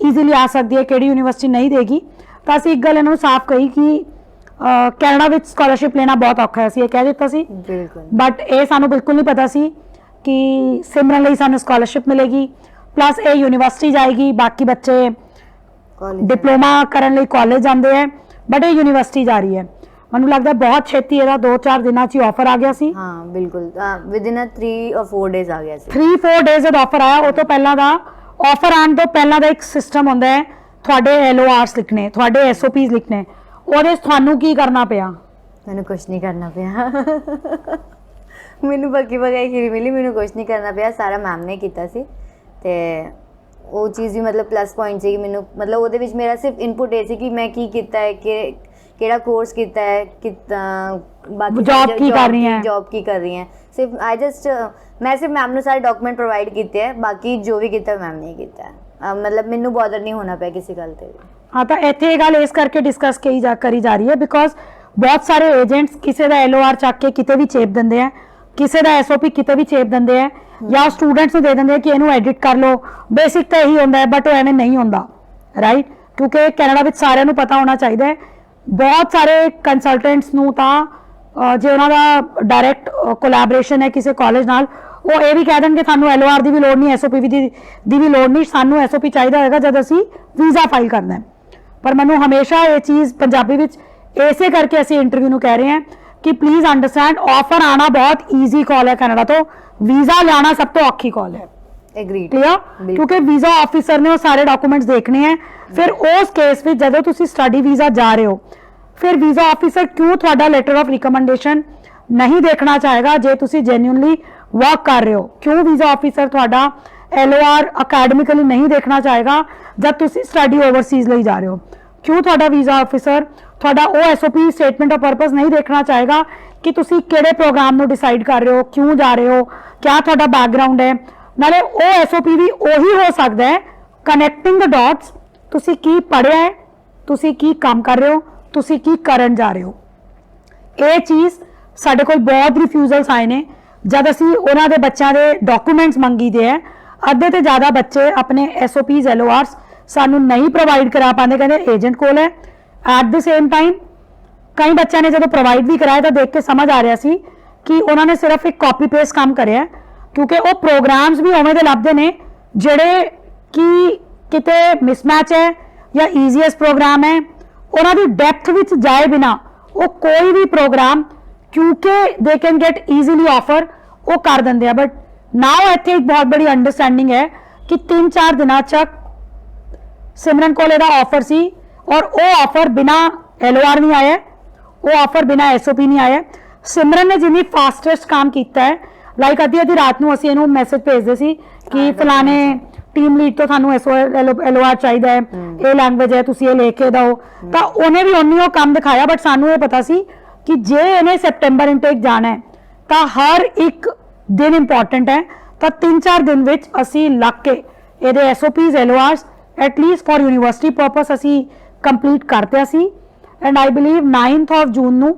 ਈਜ਼ੀਲੀ ਆ ਸਕਦੀ ਹੈ, ਕਿਹੜੀ ਯੂਨੀਵਰਸਿਟੀ ਨਹੀਂ ਦੇਗੀ। ਤਾਂ ਅਸੀਂ ਇੱਕ ਗੱਲ ਇਹਨਾਂ ਨੂੰ ਸਾਫ਼ ਕਹੀ ਕਿ ਕੈਨੇਡਾ ਵਿੱਚ ਸਕਾਲਰਸ਼ਿਪ ਲੈਣਾ ਬਹੁਤ ਔਖਾ ਹੈ, ਅਸੀਂ ਇਹ ਕਹਿ ਦਿੱਤਾ ਸੀ। ਬਿਲਕੁਲ, ਬਟ ਇਹ ਸਾਨੂੰ ਬਿਲਕੁਲ ਨਹੀਂ ਪਤਾ ਸੀ ਕਿ ਸਿਮਰਨ ਲਈ ਸਾਨੂੰ ਸਕਾਲਰਸ਼ਿਪ ਮਿਲੇਗੀ, ਪਲੱਸ ਇਹ ਯੂਨੀਵਰਸਿਟੀ ਜਾਏਗੀ, ਬਾਕੀ ਬੱਚੇ ਡਿਪਲੋਮਾ ਕਰਨ ਲਈ ਕਾਲਜ ਜਾਂਦੇ ਹੈ, ਬਟ ਇਹ ਯੂਨੀਵਰਸਿਟੀ ਜਾ ਰਹੀ ਹੈ। ਮੈਨੂੰ ਲੱਗਦਾ ਬਹੁਤ ਛੇਤੀ ਇਹਦਾ 2-4 ਦਿਨਾਂ 'ਚ ਹੀ ਆਫਰ ਆ ਗਿਆ ਸੀ। ਹਾਂ ਬਿਲਕੁਲ, ਵਿਦਿਨ 3 or 4 ਡੇਜ਼ ਆ ਗਿਆ ਸੀ। 3-4 ਡੇਜ਼ ਦਾ ਆਫਰ ਆਇਆ। ਉਹ ਤੋਂ ਪਹਿਲਾਂ ਦਾ ਆਫਰ ਆਉਣ ਤੋਂ ਪਹਿਲਾਂ ਦਾ ਇੱਕ ਸਿਸਟਮ ਹੁੰਦਾ ਹੈ, ਤੁਹਾਡੇ LORs ਲਿਖਣੇ, ਤੁਹਾਡੇ SOPs ਲਿਖਣੇ, ਉਹਦੇ 'ਚ ਤੁਹਾਨੂੰ ਕੀ ਕਰਨਾ ਪਿਆ? ਮੈਨੂੰ ਕੁਛ ਨਹੀਂ ਕਰਨਾ ਪਿਆ ਮੈਨੂੰ ਬਾਕੀ ਬਗਾਈ ਖੀਰੀ ਮਿਲੀ, ਮੈਨੂੰ ਕੁਛ ਨਹੀਂ ਕਰਨਾ ਪਿਆ, ਸਾਰਾ ਮੈਮ ਨੇ ਕੀਤਾ ਸੀ। ਤੇ ਉਹ ਚੀਜ਼ ਵੀ ਮਤਲਬ ਪਲੱਸ ਪੁਆਇੰਟ ਸੀ ਕਿ ਮੈਨੂੰ ਮਤਲਬ ਉਹਦੇ ਵਿੱਚ ਮੇਰਾ ਸਿਰਫ ਇਨਪੁਟ ਇਹ ਸੀ ਕਿ ਮੈਂ ਕੀ ਕੀਤਾ ਹੈ, ਕਿ ਕਿਹੜਾ ਕੋਰਸ ਕੀਤਾ ਹੈ, ਬਾਕੀ ਜੌਬ ਕੀ ਕਰ ਰਹੀ ਹੈ, ਜੌਬ ਕੀ ਕਰ ਰਹੀ ਹੈ। ਸਿਰਫ ਮੈਂ ਸਿਰਫ ਮੈਮ ਨੂੰ ਸਾਰੇ ਡਾਕੂਮੈਂਟ ਪ੍ਰੋਵਾਈਡ ਕੀਤੇ ਹੈ, ਬਾਕੀ ਜੋ ਵੀ ਕੀਤਾ ਮੈਮ ਨੇ ਕੀਤਾ ਹੈ। ਮਤਲਬ ਮੈਨੂੰ ਬੋਦਰ ਨਹੀਂ ਹੋਣਾ ਪਿਆ ਕਿਸੇ ਗੱਲ ਤੇ। ਹਾਂ, ਤਾਂ ਇੱਥੇ ਇਹ ਗੱਲ ਇਸ ਕਰਕੇ ਡਿਸਕਸ ਕਰੀ ਜਾ ਰਹੀ ਹੈ ਬਿਕੋਜ਼ ਬਹੁਤ ਸਾਰੇ ਏਜੰਟਸ ਕਿਸੇ ਦਾ LOR ਚੱਕ ਕੇ ਕਿਤੇ ਵੀ ਚੇਪ ਦਿੰਦੇ ਆ, ਕਿਸੇ ਦਾ SOP ਕਿਤੇ ਵੀ ਚੇਪ ਦਿੰਦੇ ਆ, ਜਾਂ ਸਟੂਡੈਂਟਸ ਨੂੰ ਦੇ ਦਿੰਦੇ ਆ ਕਿ ਇਹਨੂੰ ਐਡਿਟ ਕਰ ਲਓ। ਬੇਸਿਕ ਤਾਂ ਇਹੀ ਹੁੰਦਾ ਹੈ, ਬਟ ਉਹ ਐਵੇਂ ਨਹੀਂ ਹੁੰਦਾ, ਰਾਈਟ? ਕਿਉਂਕਿ ਕੈਨੇਡਾ ਵਿੱਚ ਸਾਰਿਆਂ ਨੂੰ ਪਤਾ ਹੋਣਾ ਚਾਹੀਦਾ ਹੈ। ਬਹੁਤ ਸਾਰੇ ਕੰਸਲਟੈਂਟਸ ਨੂੰ ਤਾਂ ਜੇ ਉਹਨਾਂ ਦਾ ਡਾਇਰੈਕਟ ਕੋਲੈਬੋਰੇਸ਼ਨ ਹੈ ਕਿਸੇ ਕਾਲਜ ਨਾਲ, ਉਹ ਇਹ ਵੀ ਕਹਿ ਦੇਣਗੇ ਸਾਨੂੰ LOR ਦੀ ਵੀ ਲੋੜ ਨਹੀਂ, SOP ਦੀ ਵੀ ਲੋੜ ਨਹੀਂ, ਸਾਨੂੰ SOP ਚਾਹੀਦਾ ਹੋਏਗਾ ਜਦ ਅਸੀਂ ਵੀਜ਼ਾ ਫਾਈਲ ਕਰਨਾ ਹੈ। ਪਰ ਮੈਨੂੰ ਹਮੇਸ਼ਾ ਇਹ ਚੀਜ਼ ਪੰਜਾਬੀ ਵਿੱਚ ਇਸੇ ਕਰਕੇ ਅਸੀਂ ਇੰਟਰਵਿਊ ਨੂੰ ਕਹਿ ਰਹੇ ਹਾਂ ਕਿ ਪਲੀਜ਼ ਅੰਡਰਸਟੈਂਡ, ਆਫਰ ਆਣਾ ਬਹੁਤ ਈਜ਼ੀ ਕਾਲ ਹੈ ਕੈਨੇਡਾ ਤੋਂ, ਵੀਜ਼ਾ ਲੈਣਾ ਸਭ ਤੋਂ ਔਖੀ ਕਾਲ ਹੈ। Agreed, clear? ਕਿਉਂਕਿ ਵੀਜ਼ਾ ਆਫਿਸਰ ਨੇ ਉਹ ਸਾਰੇ ਡਾਕੂਮੈਂਟਸ ਦੇਖਣੇ ਹੈ। ਫਿਰ ਉਸ ਕੇਸ ਵਿੱਚ ਜਦੋਂ ਤੁਸੀਂ ਸਟੱਡੀ ਵੀਜ਼ਾ ਜਾ ਰਹੇ ਹੋ, ਫਿਰ ਵੀਜ਼ਾ ਆਫਿਸਰ ਕਿਉਂ ਤੁਹਾਡਾ ਲੈਟਰ ਆਫ ਰਿਕਮੈਂਡੇਸ਼ਨ ਨਹੀਂ ਦੇਖਣਾ ਚਾਹੇਗਾ ਜੇ ਤੁਸੀਂ ਜੈਨੂਇਨਲੀ ਵਰਕ ਕਰ ਰਹੇ ਹੋ? ਕਿਉਂ ਵੀਜ਼ਾ ਆਫਿਸਰ ਤੁਹਾਡਾ LOR ਅਕੈਡਮਿਕਲੀ ਨਹੀਂ ਦੇਖਣਾ ਚਾਹੇਗਾ ਜਦ ਤੁਸੀਂ ਸਟੱਡੀ ਓਵਰਸੀਜ਼ ਲਈ ਜਾ ਰਹੇ ਹੋ? ਕਿਉਂ ਤੁਹਾਡਾ ਵੀਜ਼ਾ ਆਫਿਸਰ ਤੁਹਾਡਾ ਉਹ SOP ਸਟੇਟਮੈਂਟ ਆਫ ਪਰਪਸ ਨਹੀਂ ਦੇਖਣਾ ਚਾਹੇਗਾ ਕਿ ਤੁਸੀਂ ਕਿਹੜੇ ਪ੍ਰੋਗਰਾਮ ਨੂੰ ਡਿਸਾਈਡ ਕਰ ਰਹੇ ਹੋ, ਕਿਉਂ ਜਾ ਰਹੇ ਹੋ, ਕਿਆ ਤੁਹਾਡਾ ਬੈਕਗ੍ਰਾਉਂਡ ਹੈ? ਨਾਲੇ ਉਹ SOP ਵੀ ਉਹੀ ਹੋ ਸਕਦਾ ਹੈ ਕਨੈਕਟਿੰਗ ਦ ਡਾਟਸ, ਤੁਸੀਂ ਕੀ ਪੜ੍ਹਿਆ ਹੈ, ਤੁਸੀਂ ਕੀ ਕੰਮ ਕਰ ਰਹੇ ਹੋ, ਤੁਸੀਂ ਕੀ ਕਰਨ ਜਾ ਰਹੇ ਹੋ। ਇਹ ਚੀਜ਼ ਸਾਡੇ ਕੋਲ ਬਹੁਤ ਰਿਫਿਊਜ਼ਲਸ ਆਏ ਨੇ ਜਦ ਅਸੀਂ ਉਹਨਾਂ ਦੇ ਬੱਚਿਆਂ ਦੇ ਡਾਕੂਮੈਂਟਸ ਮੰਗੀਦੇ ਹੈ। ਅੱਧੇ ਤੋਂ ਜ਼ਿਆਦਾ ਬੱਚੇ ਆਪਣੇ SOPs LORs ਸਾਨੂੰ ਨਹੀਂ ਪ੍ਰੋਵਾਈਡ ਕਰਾ ਪਾਉਂਦੇ, ਕਹਿੰਦੇ ਏਜੰਟ ਕੋਲ ਹੈ। ਐਟ ਦ ਸੇਮ ਟਾਈਮ ਕਈ ਬੱਚਿਆਂ ਨੇ ਜਦੋਂ ਪ੍ਰੋਵਾਈਡ ਵੀ ਕਰਾਇਆ ਤਾਂ ਦੇਖ ਕੇ ਸਮਝ ਆ ਰਿਹਾ ਸੀ ਕਿ ਉਹਨਾਂ ਨੇ ਸਿਰਫ ਇੱਕ ਕਾਪੀ ਪੇਸਟ ਕੰਮ ਕਰਿਆ, ਕਿਉਂਕਿ ਉਹ ਪ੍ਰੋਗਰਾਮਸ ਵੀ ਉਵੇਂ ਦੇ ਲੱਭਦੇ ਨੇ ਜਿਹੜੇ ਕਿ ਕਿਤੇ ਮਿਸਮੈਚ ਹੈ ਜਾਂ ਈਜ਼ੀਐਸਟ ਪ੍ਰੋਗਰਾਮ ਹੈ। ਉਹਨਾਂ ਦੀ ਡੈਪਥ ਵਿੱਚ ਜਾਏ ਬਿਨਾ ਉਹ ਕੋਈ ਵੀ ਪ੍ਰੋਗਰਾਮ, ਕਿਉਂਕਿ they can get easily offer, ਉਹ ਕਰ ਦਿੰਦੇ ਆ। ਬਟ ਨਾਓ ਇੱਥੇ ਇੱਕ ਬਹੁਤ ਬੜੀ ਅੰਡਰਸਟੈਂਡਿੰਗ ਹੈ ਕਿ 3-4 ਦਿਨਾਂ ਤੱਕ ਸਿਮਰਨ ਕੋਲ ਇਹਦਾ ਆਫਰ ਸੀ ਔਰ ਉਹ ਆਫਰ ਬਿਨਾ LOR ਨਹੀਂ ਆਇਆ, ਉਹ ਆਫਰ ਬਿਨਾ SOP ਨਹੀਂ ਆਇਆ। ਸਿਮਰਨ ਨੇ ਜਿੰਨੀ ਫਾਸਟੈਸਟ ਕੰਮ ਕੀਤਾ ਹੈ, ਲਾਈਕ ਅੱਧੀ ਰਾਤ ਨੂੰ ਅਸੀਂ ਇਹਨੂੰ ਮੈਸੇਜ ਭੇਜਦੇ ਸੀ ਕਿ ਫਲਾਣੇ ਟੀਮ ਲੀਡ ਤੋਂ ਸਾਨੂੰ LOR ਚਾਹੀਦਾ ਹੈ, ਇਹ ਲੈਂਗੁਏਜ ਹੈ, ਤੁਸੀਂ ਇਹ ਲੈ ਕੇ ਦਿਓ, ਤਾਂ ਉਹਨੇ ਵੀ ਉਨੀ ਉਹ ਕੰਮ ਦਿਖਾਇਆ। ਬਟ ਸਾਨੂੰ ਇਹ ਪਤਾ ਸੀ ਕਿ ਜੇ ਇਹਨੇ ਸੈਪਟੈਂਬਰ ਇਨਟੇਕ ਜਾਣਾ ਹੈ ਤਾਂ ਹਰ ਇੱਕ ਦਿਨ ਇੰਪੋਰਟੈਂਟ ਹੈ, ਤਾਂ 3-4 ਦਿਨ ਵਿੱਚ ਅਸੀਂ ਲੱਗ ਕੇ ਇਹਦੇ SOPs LORs at least for university purpose ਅਸੀਂ ਕੰਪਲੀਟ ਕਰਤਿਆ ਸੀ। And I believe 9th of June ਨੂੰ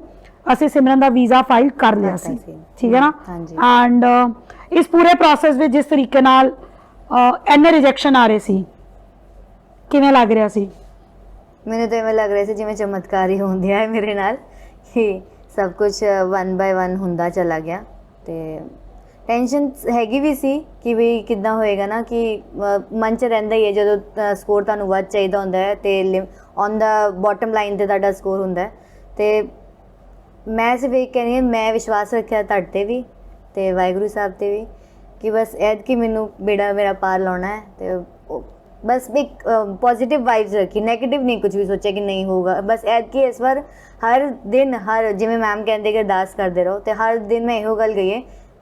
ਅਸੀਂ ਸਿਮਰਨ ਦਾ ਵੀਜ਼ਾ ਫਾਈਲ ਕਰ ਲਿਆ ਸੀ, ਠੀਕ ਹੈ ਨਾ। ਐਂਡ ਇਸ ਪੂਰੇ ਪ੍ਰੋਸੈਸ ਵਿੱਚ ਜਿਸ ਤਰੀਕੇ ਨਾਲ ਇੰਨੇ ਰਿਜੈਕਸ਼ਨ ਆ ਰਹੇ ਸੀ, ਕਿਵੇਂ ਲੱਗ ਰਿਹਾ ਸੀ? ਮੈਨੂੰ ਤਾਂ ਇਵੇਂ ਲੱਗ ਰਿਹਾ ਸੀ ਜਿਵੇਂ ਚਮਤਕਾਰ ਹੀ ਹੁੰਦਿਆ ਹੈ ਮੇਰੇ ਨਾਲ, ਕਿ ਸਭ ਕੁਝ 1 by 1 ਹੁੰਦਾ ਚਲਾ ਗਿਆ। ਤੇ ਟੈਨਸ਼ਨ ਹੈਗੀ ਵੀ ਸੀ ਕਿ ਵੀ ਕਿੱਦਾਂ ਹੋਏਗਾ ਨਾ, ਕਿ ਮਨ 'ਚ ਰਹਿੰਦਾ ਹੀ ਹੈ ਜਦੋਂ ਸਕੋਰ ਤੁਹਾਨੂੰ ਵੱਧ ਚਾਹੀਦਾ ਹੁੰਦਾ ਹੈ ਤੇ ਔਨ ਦਾ ਬਾਟਮ ਲਾਈਨ 'ਤੇ ਤੁਹਾਡਾ ਸਕੋਰ ਹੁੰਦਾ ਹੈ। ਤੇ ਮੈਂ ਸਿਰਫ ਇਹ ਕਹਿੰਦੀ ਹਾਂ, ਮੈਂ ਵਿਸ਼ਵਾਸ ਰੱਖਿਆ ਤੁਹਾਡੇ 'ਤੇ ਵੀ ਤੇ ਵਾਹਿਗੁਰੂ ਸਾਹਿਬ 'ਤੇ ਵੀ ਕਿ ਬਸ ਐਤਕੀ ਮੈਨੂੰ ਬੇੜਾ ਮੇਰਾ ਪਾਰ ਲਾਉਣਾ ਹੈ। ਤੇ ਬਸ ਇੱਕ ਪੋਜ਼ਿਟਿਵ ਵਾਈਬਸ ਰੱਖੀ, ਨੈਗੇਟਿਵ ਨਹੀਂ ਕੁਝ ਵੀ ਸੋਚਿਆ ਕਿ ਨਹੀਂ ਹੋਊਗਾ। ਬਸ ਐਤਕੀ ਇਸ ਵਾਰ ਹਰ ਦਿਨ ਜਿਵੇਂ ਮੈਮ ਕਹਿੰਦੇ ਕਿ ਅਰਦਾਸ ਕਰਦੇ ਰਹੋ, ਤੇ ਹਰ ਦਿਨ ਮੈਂ ਇਹੋ ਗੱਲ ਕਹੀ ਹੈ,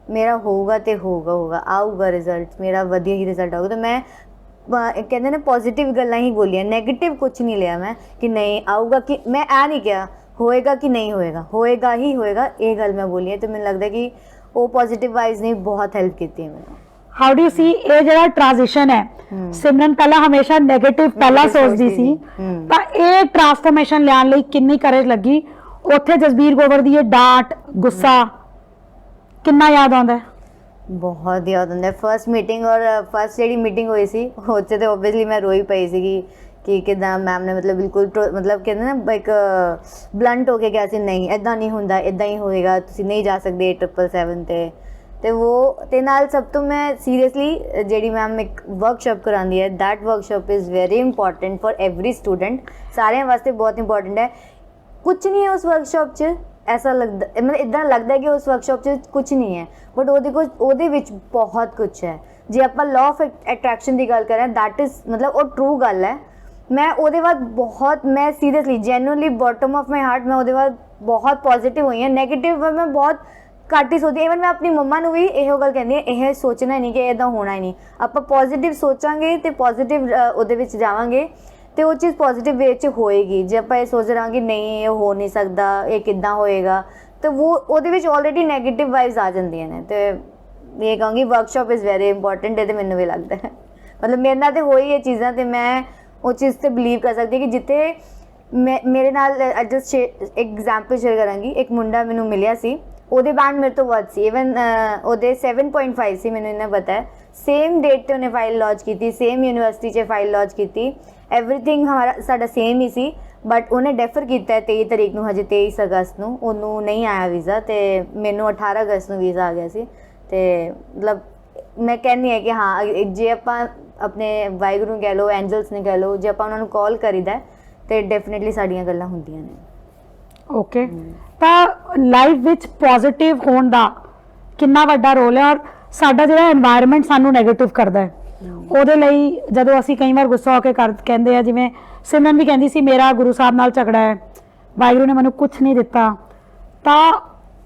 ਮੇਰਾ ਹੋਊਗਾ ਤੇ ਹੋਊਗਾ ਆਊਗਾ ਰਿਜ਼ਲਟ, ਮੇਰਾ ਵਧੀਆ ਹੀ ਰਿਜ਼ਲਟ ਆਊਗਾ। ਤਾਂ ਮੈਂ ਕਹਿੰਦੇ ਨੇ ਪੋਜ਼ਿਟਿਵ ਗੱਲਾਂ ਹੀ ਬੋਲੀਆਂ, ਨੈਗੇਟਿਵ ਕੁਝ ਨਹੀਂ ਲਿਆ ਮੈਂ ਕਿ ਨਹੀਂ ਆਊਗਾ, ਕਿ ਮੈਂ ਇਹ ਨਹੀਂ ਕਿਹਾ ਹੋਏਗਾ ਕਿ ਨਹੀਂ ਹੋਏਗਾ, ਹੋਏਗਾ ਹੀ ਹੋਏਗਾ, ਇਹ ਗੱਲ ਮੈਂ ਬੋਲੀ ਹੈ। ਤੇ ਮੈਨੂੰ ਲੱਗਦਾ ਕਿ ਉਹ ਪੋਜ਼ਿਟਿਵ ਵਾਈਜ਼ ਨੇ ਬਹੁਤ ਹੈਲਪ ਕੀਤੀ ਹੈ ਮੈਨੂੰ। ਹਾਊ ਡੂ ਯੂ ਸੀ ਇਹ ਜਿਹੜਾ ਟ੍ਰਾਂਜੀਸ਼ਨ ਹੈ, ਸਿਮਰਨ ਪਹਿਲਾਂ ਹਮੇਸ਼ਾ ਨੈਗੇਟਿਵ ਪਹਿਲਾਂ ਸੋਚਦੀ ਸੀ, ਤਾਂ ਇਹ ਟ੍ਰਾਂਸਫਰਮੇਸ਼ਨ ਲਿਆਉਣ ਲਈ ਕਿੰਨੀ ਕਰੇਜ ਲੱਗੀ? ਉੱਥੇ ਜਸਬੀਰ ਗੋਵਰ ਦੀ ਇਹ ਡਾਂਟ ਗੁੱਸਾ ਕਿੰਨਾ ਯਾਦ ਆਉਂਦਾ ਹੈ? ਬਹੁਤ ਯਾਦ ਆਉਂਦਾ। ਫਸਟ ਮੀਟਿੰਗ ਔਰ ਫਸਟ ਜਿਹੜੀ ਮੀਟਿੰਗ ਹੋਈ ਸੀ ਉੱਥੇ ਤੇ ਓਬਵੀਅਸਲੀ ਮੈਂ ਰੋਈ ਪਈ ਸੀਗੀ ਕਿ ਕਿੱਦਾਂ ਮੈਮ ਨੇ ਮਤਲਬ ਬਿਲਕੁਲ ਮਤਲਬ ਕਹਿੰਦੇ ਨਾ ਇੱਕ ਬਲੰਟ ਹੋ ਕੇ ਕਿਹਾ ਸੀ, ਨਹੀਂ ਇੱਦਾਂ ਨਹੀਂ ਹੁੰਦਾ, ਇੱਦਾਂ ਹੀ ਹੋਏਗਾ, ਤੁਸੀਂ ਨਹੀਂ ਜਾ ਸਕਦੇ 777 ਤੇ ਉਹ ਤੇ ਨਾਲ ਸਭ ਤੋਂ ਮੈਂ ਸੀਰੀਅਸਲੀ ਜਿਹੜੀ ਮੈਮ ਇੱਕ ਵਰਕਸ਼ਾਪ ਕਰਾਉਂਦੀ ਹੈ, that workshop is very important for every student, ਸਾਰਿਆਂ ਵਾਸਤੇ ਬਹੁਤ ਇੰਪੋਰਟੈਂਟ ਹੈ। ਕੁਝ ਨਹੀਂ ਹੈ ਉਸ ਵਰਕਸ਼ਾਪ 'ਚ, ਐਸਾ ਲੱਗਦਾ ਮਤਲਬ ਇੱਦਾਂ ਲੱਗਦਾ ਕਿ ਉਸ ਵਰਕਸ਼ਾਪ 'ਚ ਕੁਝ ਨਹੀਂ ਹੈ, ਬਟ ਉਹਦੇ ਵਿੱਚ ਬਹੁਤ ਕੁਛ ਹੈ। ਜੇ ਆਪਾਂ ਲਾਅ ਆਫ ਅਟਰੈਕਸ਼ਨ ਦੀ ਗੱਲ ਕਰਾਂ, ਦੈਟ ਇਜ਼ ਮਤਲਬ ਉਹ ਟਰੂ ਗੱਲ ਹੈ। ਮੈਂ ਉਹਦੇ ਬਾਅਦ ਬਹੁਤ, ਮੈਂ seriously genuinely bottom of my heart ਮੈਂ ਉਹਦੇ ਬਾਅਦ ਬਹੁਤ ਪੋਜ਼ਿਟਿਵ ਹੋਈ ਹਾਂ। ਨੈਗੇਟਿਵ ਮੈਂ ਬਹੁਤ ਘੱਟ ਹੀ ਸੋਚਦੀ। ਈਵਨ ਮੈਂ ਆਪਣੀ ਮੰਮਾ ਨੂੰ ਵੀ ਇਹੋ ਗੱਲ ਕਹਿੰਦੀ ਹਾਂ, ਇਹ ਸੋਚਣਾ ਨਹੀਂ ਕਿ ਇੱਦਾਂ ਹੋਣਾ ਹੀ ਨਹੀਂ, ਆਪਾਂ ਪੋਜ਼ਿਟਿਵ ਸੋਚਾਂਗੇ ਤੇ ਪੋਜ਼ਿਟਿਵ ਉਹਦੇ ਵਿੱਚ ਜਾਵਾਂਗੇ ਤੇ ਉਹ ਚੀਜ਼ ਪੋਜ਼ਿਟਿਵ ਵੇ 'ਚ ਹੋਏਗੀ। ਜੇ ਆਪਾਂ ਇਹ ਸੋਚ ਰਹਾਂਗੇ ਨਹੀਂ ਇਹ ਹੋ ਨਹੀਂ ਸਕਦਾ, ਇਹ ਕਿੱਦਾਂ ਹੋਏਗਾ, ਤਾਂ ਉਹਦੇ ਵਿੱਚ ਆਲਰੇਡੀ ਨੈਗੇਟਿਵ ਵਾਈਬਸ ਆ ਜਾਂਦੀਆਂ ਨੇ। ਤੇ ਇਹ ਕਹਾਂਗੀ ਵਰਕਸ਼ਾਪ ਇਜ਼ ਵੈਰੀ ਇੰਪੋਰਟੈਂਟ, ਇਹ ਤਾਂ ਮੈਨੂੰ ਵੀ ਲੱਗਦਾ ਹੈ। ਮਤਲਬ ਮੇਰੇ ਨਾਲ ਤਾਂ ਹੋਈ ਇਹ ਚੀਜ਼ਾਂ, ਤੇ ਮੈਂ ਉਹ ਚੀਜ਼ 'ਤੇ ਬਿਲੀਵ ਕਰ ਸਕਦੀ ਕਿ ਜਿੱਥੇ ਮੇਰੇ ਨਾਲ ਜਸਟ ਐਗਜ਼ਾਮਪਲ ਸ਼ੇਅਰ ਕਰਾਂਗੀ। ਇੱਕ ਮੁੰਡਾ ਮੈਨੂੰ ਮਿਲਿਆ ਸੀ, ਉਹਦੇ ਬੈਂਡ ਮੇਰੇ ਤੋਂ ਵੱਧ ਸੀ, ਈਵਨ ਉਹਦੇ 7.5 ਸੀ, ਮੈਨੂੰ ਇੰਨਾ ਪਤਾ ਹੈ। ਸੇਮ ਡੇਟ 'ਤੇ ਉਹਨੇ ਫਾਈਲ ਲਾਂਚ ਕੀਤੀ, ਸੇਮ ਯੂਨੀਵਰਸਿਟੀ 'ਚ ਫਾਈਲ ਲਾਂਚ ਕੀਤੀ, ਐਵਰੀਥਿੰਗ ਸਾਡਾ ਸੇਮ ਹੀ ਸੀ। ਬਟ ਉਹਨੇ ਡੈਫਰ ਕੀਤਾ 23 ਤਰੀਕ ਨੂੰ, ਹਜੇ 23 ਅਗਸਤ ਨੂੰ ਉਹਨੂੰ ਨਹੀਂ ਆਇਆ ਵੀਜ਼ਾ, ਤੇ ਮੈਨੂੰ 18 ਅਗਸਤ ਨੂੰ ਵੀਜ਼ਾ ਆ ਗਿਆ ਸੀ। ਤੇ ਮਤਲਬ ਮੈਂ ਕਹਿੰਦੀ ਹਾਂ ਕਿ ਹਾਂ, ਜੇ ਆਪਾਂ ਆਪਣੇ ਵਾਹਿਗੁਰੂ ਨੂੰ ਕਹਿ ਲਓ, ਐਂਜਲਸ ਨੇ ਕਹਿ ਲਓ, ਜੇ ਆਪਾਂ ਉਹਨਾਂ ਨੂੰ ਕਾਲ ਕਰੀਦਾ ਤੇ ਡੈਫੀਨੇਟਲੀ ਸਾਡੀਆਂ ਗੱਲਾਂ ਹੁੰਦੀਆਂ ਨੇ। ਓਕੇ, ਤਾਂ ਲਾਈਫ ਵਿੱਚ ਪੋਜ਼ਿਟਿਵ ਹੋਣ ਦਾ ਕਿੰਨਾ ਵੱਡਾ ਰੋਲ ਹੈ, ਔਰ ਸਾਡਾ ਜਿਹੜਾ এনवायरमेंट ਸਾਨੂੰ ਨੈਗੇਟਿਵ ਕਰਦਾ ਹੈ, ਉਹਦੇ ਲਈ ਜਦੋਂ ਅਸੀਂ ਕਈ ਵਾਰ ਗੁੱਸਾ ਹੋ ਕੇ ਕਹਿੰਦੇ ਆ, ਜਿਵੇਂ ਸਿਮਰਨ ਵੀ ਕਹਿੰਦੀ ਸੀ ਮੇਰਾ ਗੁਰੂ ਸਾਹਿਬ ਨਾਲ ਝਗੜਾ ਹੈ, ਵਾਹਿਗੁਰੂ ਨੇ ਮੈਨੂੰ ਕੁਝ ਨਹੀਂ ਦਿੱਤਾ, ਤਾਂ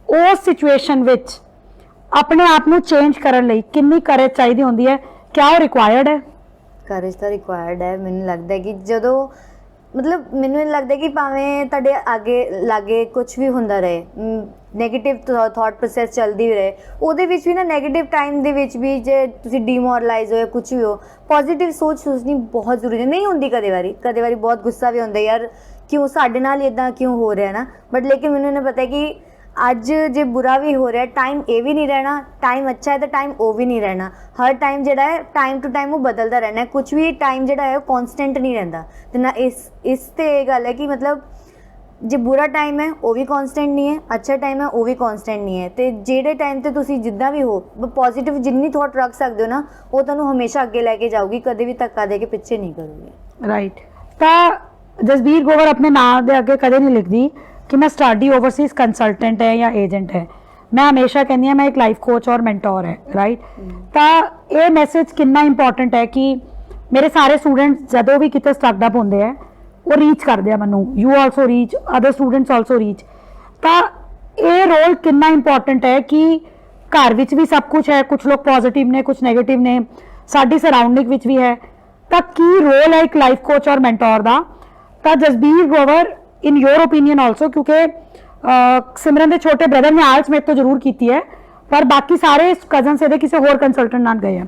ਉਸ ਸਿਚੁਏਸ਼ਨ ਵਿੱਚ ਆਪਣੇ ਆਪ ਨੂੰ ਚੇਂਜ ਕਰਨ ਲਈ ਕਿੰਨੀ ਕਰੇਜ ਚਾਹੀਦੀ ਹੁੰਦੀ ਹੈ? ਕਿਆ ਉਹ ਰਿਕੁਆਇਰਡ ਹੈ? ਕਰੇਜ ਤਾਂ ਰਿਕੁਆਇਰਡ ਹੈ। ਮੈਨੂੰ ਲੱਗਦਾ ਕਿ ਜਦੋਂ ਮਤਲਬ ਮੈਨੂੰ ਇਹ ਲੱਗਦਾ ਕਿ ਭਾਵੇਂ ਤੁਹਾਡੇ ਅੱਗੇ ਲਾਗੇ ਕੁਝ ਵੀ ਹੁੰਦਾ ਰਹੇ, ਨੈਗੇਟਿਵ ਥਾਟ ਪ੍ਰੋਸੈਸ ਚੱਲਦੀ ਵੀ ਰਹੇ, ਉਹਦੇ ਵਿੱਚ ਵੀ ਨਾ ਨੈਗੇਟਿਵ ਟਾਈਮ ਦੇ ਵਿੱਚ ਵੀ ਜੇ ਤੁਸੀਂ ਡੀਮੋਰਲਾਈਜ਼ ਹੋਏ ਕੁਝ ਵੀ ਹੋ, ਪੋਜ਼ਿਟਿਵ ਸੋਚਣੀ ਬਹੁਤ ਜ਼ਰੂਰੀ ਹੈ। ਨਹੀਂ ਹੁੰਦੀ ਕਦੇ ਵਾਰੀ ਬਹੁਤ ਗੁੱਸਾ ਵੀ ਹੁੰਦਾ ਯਾਰ, ਕਿਉਂ ਸਾਡੇ ਨਾਲ ਇਦਾਂ ਕਿਉਂ ਹੋ ਰਿਹਾ ਨਾ, ਬਟ ਲੇਕਿਨ ਮੈਨੂੰ ਨਾ ਪਤਾ ਕਿ ਅੱਜ ਜੇ ਬੁਰਾ ਵੀ ਹੋ ਰਿਹਾ, ਟਾਈਮ ਇਹ ਵੀ ਨਹੀਂ ਰਹਿਣਾ, ਟਾਈਮ ਅੱਛਾ ਹੈ ਤਾਂ ਟਾਈਮ ਉਹ ਵੀ ਨਹੀਂ ਰਹਿਣਾ। ਹਰ ਟਾਈਮ ਜਿਹੜਾ ਹੈ ਟਾਈਮ ਟੂ ਟਾਈਮ ਉਹ ਬਦਲਦਾ ਰਹਿਣਾ ਹੈ, ਕੁਝ ਵੀ ਟਾਈਮ ਜਿਹੜਾ ਹੈ ਉਹ ਕਨਸਟੈਂਟ ਨਹੀਂ ਰਹਿੰਦਾ। ਤੇ ਨਾ ਇਸ ਤੇ ਇਹ ਗੱਲ ਹੈ ਕਿ ਮਤਲਬ ਜੇ ਬੁਰਾ ਟਾਈਮ ਹੈ ਉਹ ਵੀ ਕਨਸਟੈਂਟ ਨਹੀਂ ਹੈ, ਅੱਛਾ ਟਾਈਮ ਹੈ ਉਹ ਵੀ ਕਨਸਟੈਂਟ ਨਹੀਂ ਹੈ। ਤੇ ਜਿਹੜੇ ਟਾਈਮ ਤੇ ਤੁਸੀਂ ਜਿੱਦਾਂ ਵੀ ਹੋ ਪੋਜ਼ਿਟਿਵ ਜਿੰਨੀ ਥੋਟ ਰੱਖ ਸਕਦੇ ਹੋ ਨਾ, ਉਹ ਤੁਹਾਨੂੰ ਹਮੇਸ਼ਾ ਅੱਗੇ ਲੈ ਕੇ ਜਾਊਗੀ, ਕਦੇ ਵੀ ਧੱਕਾ ਦੇ ਕੇ ਪਿੱਛੇ ਨਹੀਂ ਕਰੋਗੇ। ਰਾਈਟ। ਤਾਂ ਜਸਬੀਰ ਗੋਵਰ ਆਪਣੇ ਨਾਂ ਦੇ ਅੱਗੇ ਕਦੇ ਨਹੀਂ ਲਿਖਦੀ ਕਿ ਮੈਂ ਸਟੱਡੀ ਓਵਰਸੀਜ਼ ਕੰਸਲਟੈਂਟ ਹੈ ਜਾਂ ਏਜੰਟ ਹੈ। ਮੈਂ ਹਮੇਸ਼ਾ ਕਹਿੰਦੀ ਹਾਂ ਮੈਂ ਇੱਕ ਲਾਈਫ ਕੋਚ ਔਰ ਮੈਂਟੋਰ ਹੈ। ਰਾਈਟ। ਤਾਂ ਇਹ ਮੈਸੇਜ ਕਿੰਨਾ ਇੰਪੋਰਟੈਂਟ ਹੈ ਕਿ ਮੇਰੇ ਸਾਰੇ ਸਟੂਡੈਂਟਸ ਜਦੋਂ ਵੀ ਕਿਤੇ ਸਟਕ ਅਪ ਹੁੰਦੇ ਆ ਉਹ ਰੀਚ ਕਰਦੇ ਆ ਮੈਨੂੰ, you also reach, other students also reach. ਤਾਂ ਇਹ ਰੋਲ ਕਿੰਨਾ ਇੰਪੋਰਟੈਂਟ ਹੈ ਕਿ ਘਰ ਵਿੱਚ ਵੀ ਸਭ ਕੁਝ ਹੈ, ਕੁਝ ਲੋਕ ਪੋਜ਼ਿਟਿਵ ਨੇ, ਕੁਝ ਨੈਗੇਟਿਵ ਨੇ, ਸਾਡੀ ਸਰਾਊਂਡਿੰਗ ਵਿੱਚ ਵੀ ਹੈ। ਤਾਂ ਕੀ ਰੋਲ ਹੈ ਇੱਕ ਲਾਈਫ ਕੋਚ ਔਰ ਮੈਂਟੋਰ ਦਾ? ਤਾਂ ਜਸਬੀਰ ਗੋਵਰ ਇਨ ਯੋਰ ਓਪੀਨੀਅਨ ਆਲਸੋ, ਕਿਉਂਕਿ ਸਿਮਰਨ ਦੇ ਛੋਟੇ ਬ੍ਰਦਰ ਨੇ ਆਇਲਸ ਮੇਰੇ ਤੋਂ ਜ਼ਰੂਰ ਕੀਤੀ ਹੈ, ਪਰ ਬਾਕੀ ਸਾਰੇ ਕਜ਼ਨਸ ਇਹਦੇ ਕਿਸੇ ਹੋਰ ਕੰਸਲਟੈਂਟ ਨਾਲ ਗਏ ਆ।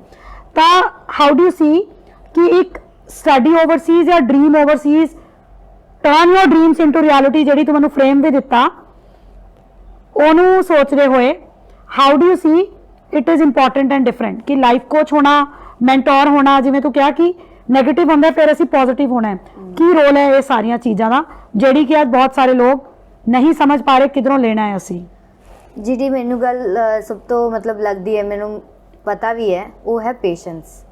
ਤਾਂ ਹਾਊ ਡੂ ਯੂ ਸੀ ਕਿ ਇੱਕ ਸਟੱਡੀ ਓਵਰਸੀਜ਼ ਜਾਂ ਡ੍ਰੀਮ ਓਵਰਸੀਜ਼ ਟਰਨ ਯੋਰ ਡ੍ਰੀਮਸ ਇਨਟੂ ਰਿਐਲਿਟੀ, ਜਿਹੜੀ ਤੁਹਾਨੂੰ ਫਰੇਮ ਵੀ ਦਿੱਤਾ, ਉਹਨੂੰ ਸੋਚਦੇ ਹੋਏ how do you C it is important and different ਕਿ ਲਾਈਫ ਕੋਚ ਹੋਣਾ, ਮੈਂਟੋਰ ਹੋਣਾ, ਜਿਵੇਂ ਤੂੰ ਕਿਹਾ ਕਿ ਨੈਗੇਟਿਵ ਹੁੰਦਾ ਫਿਰ ਅਸੀਂ ਪੋਜ਼ਿਟਿਵ ਹੋਣਾ ਹੈ, ਕੀ ਰੋਲ ਹੈ ਇਹ ਸਾਰੀਆਂ ਚੀਜ਼ਾਂ ਦਾ ਜਿਹੜੀ ਕਿ ਅੱਜ ਬਹੁਤ ਸਾਰੇ ਲੋਕ ਨਹੀਂ ਸਮਝ ਪਾ ਰਹੇ ਕਿਧਰੋਂ ਲੈਣਾ ਹੈ ਅਸੀਂ? ਜਿਹੜੀ ਮੈਨੂੰ ਗੱਲ ਸਭ ਤੋਂ ਮਤਲਬ ਲੱਗਦੀ ਹੈ, ਮੈਨੂੰ ਪਤਾ ਵੀ ਹੈ, ਉਹ ਹੈ ਪੇਸ਼ੈਂਸ।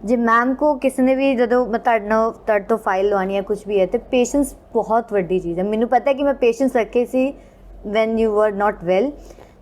ਜੇ ਮੈਮ ਕੋ ਕਿਸੇ ਨੇ ਵੀ ਜਦੋਂ ਮੈਂ ਤੁਹਾਡੇ ਤੋਂ ਫਾਈਲ ਲਵਾਉਣੀ ਹੈ ਕੁਝ ਵੀ ਹੈ, ਤੇ ਪੇਸ਼ੈਂਸ ਬਹੁਤ ਵੱਡੀ ਚੀਜ਼ ਹੈ। ਮੈਨੂੰ ਪਤਾ ਕਿ ਮੈਂ ਪੇਸ਼ੈਂਸ ਰੱਖੇ ਸੀ when you were not well,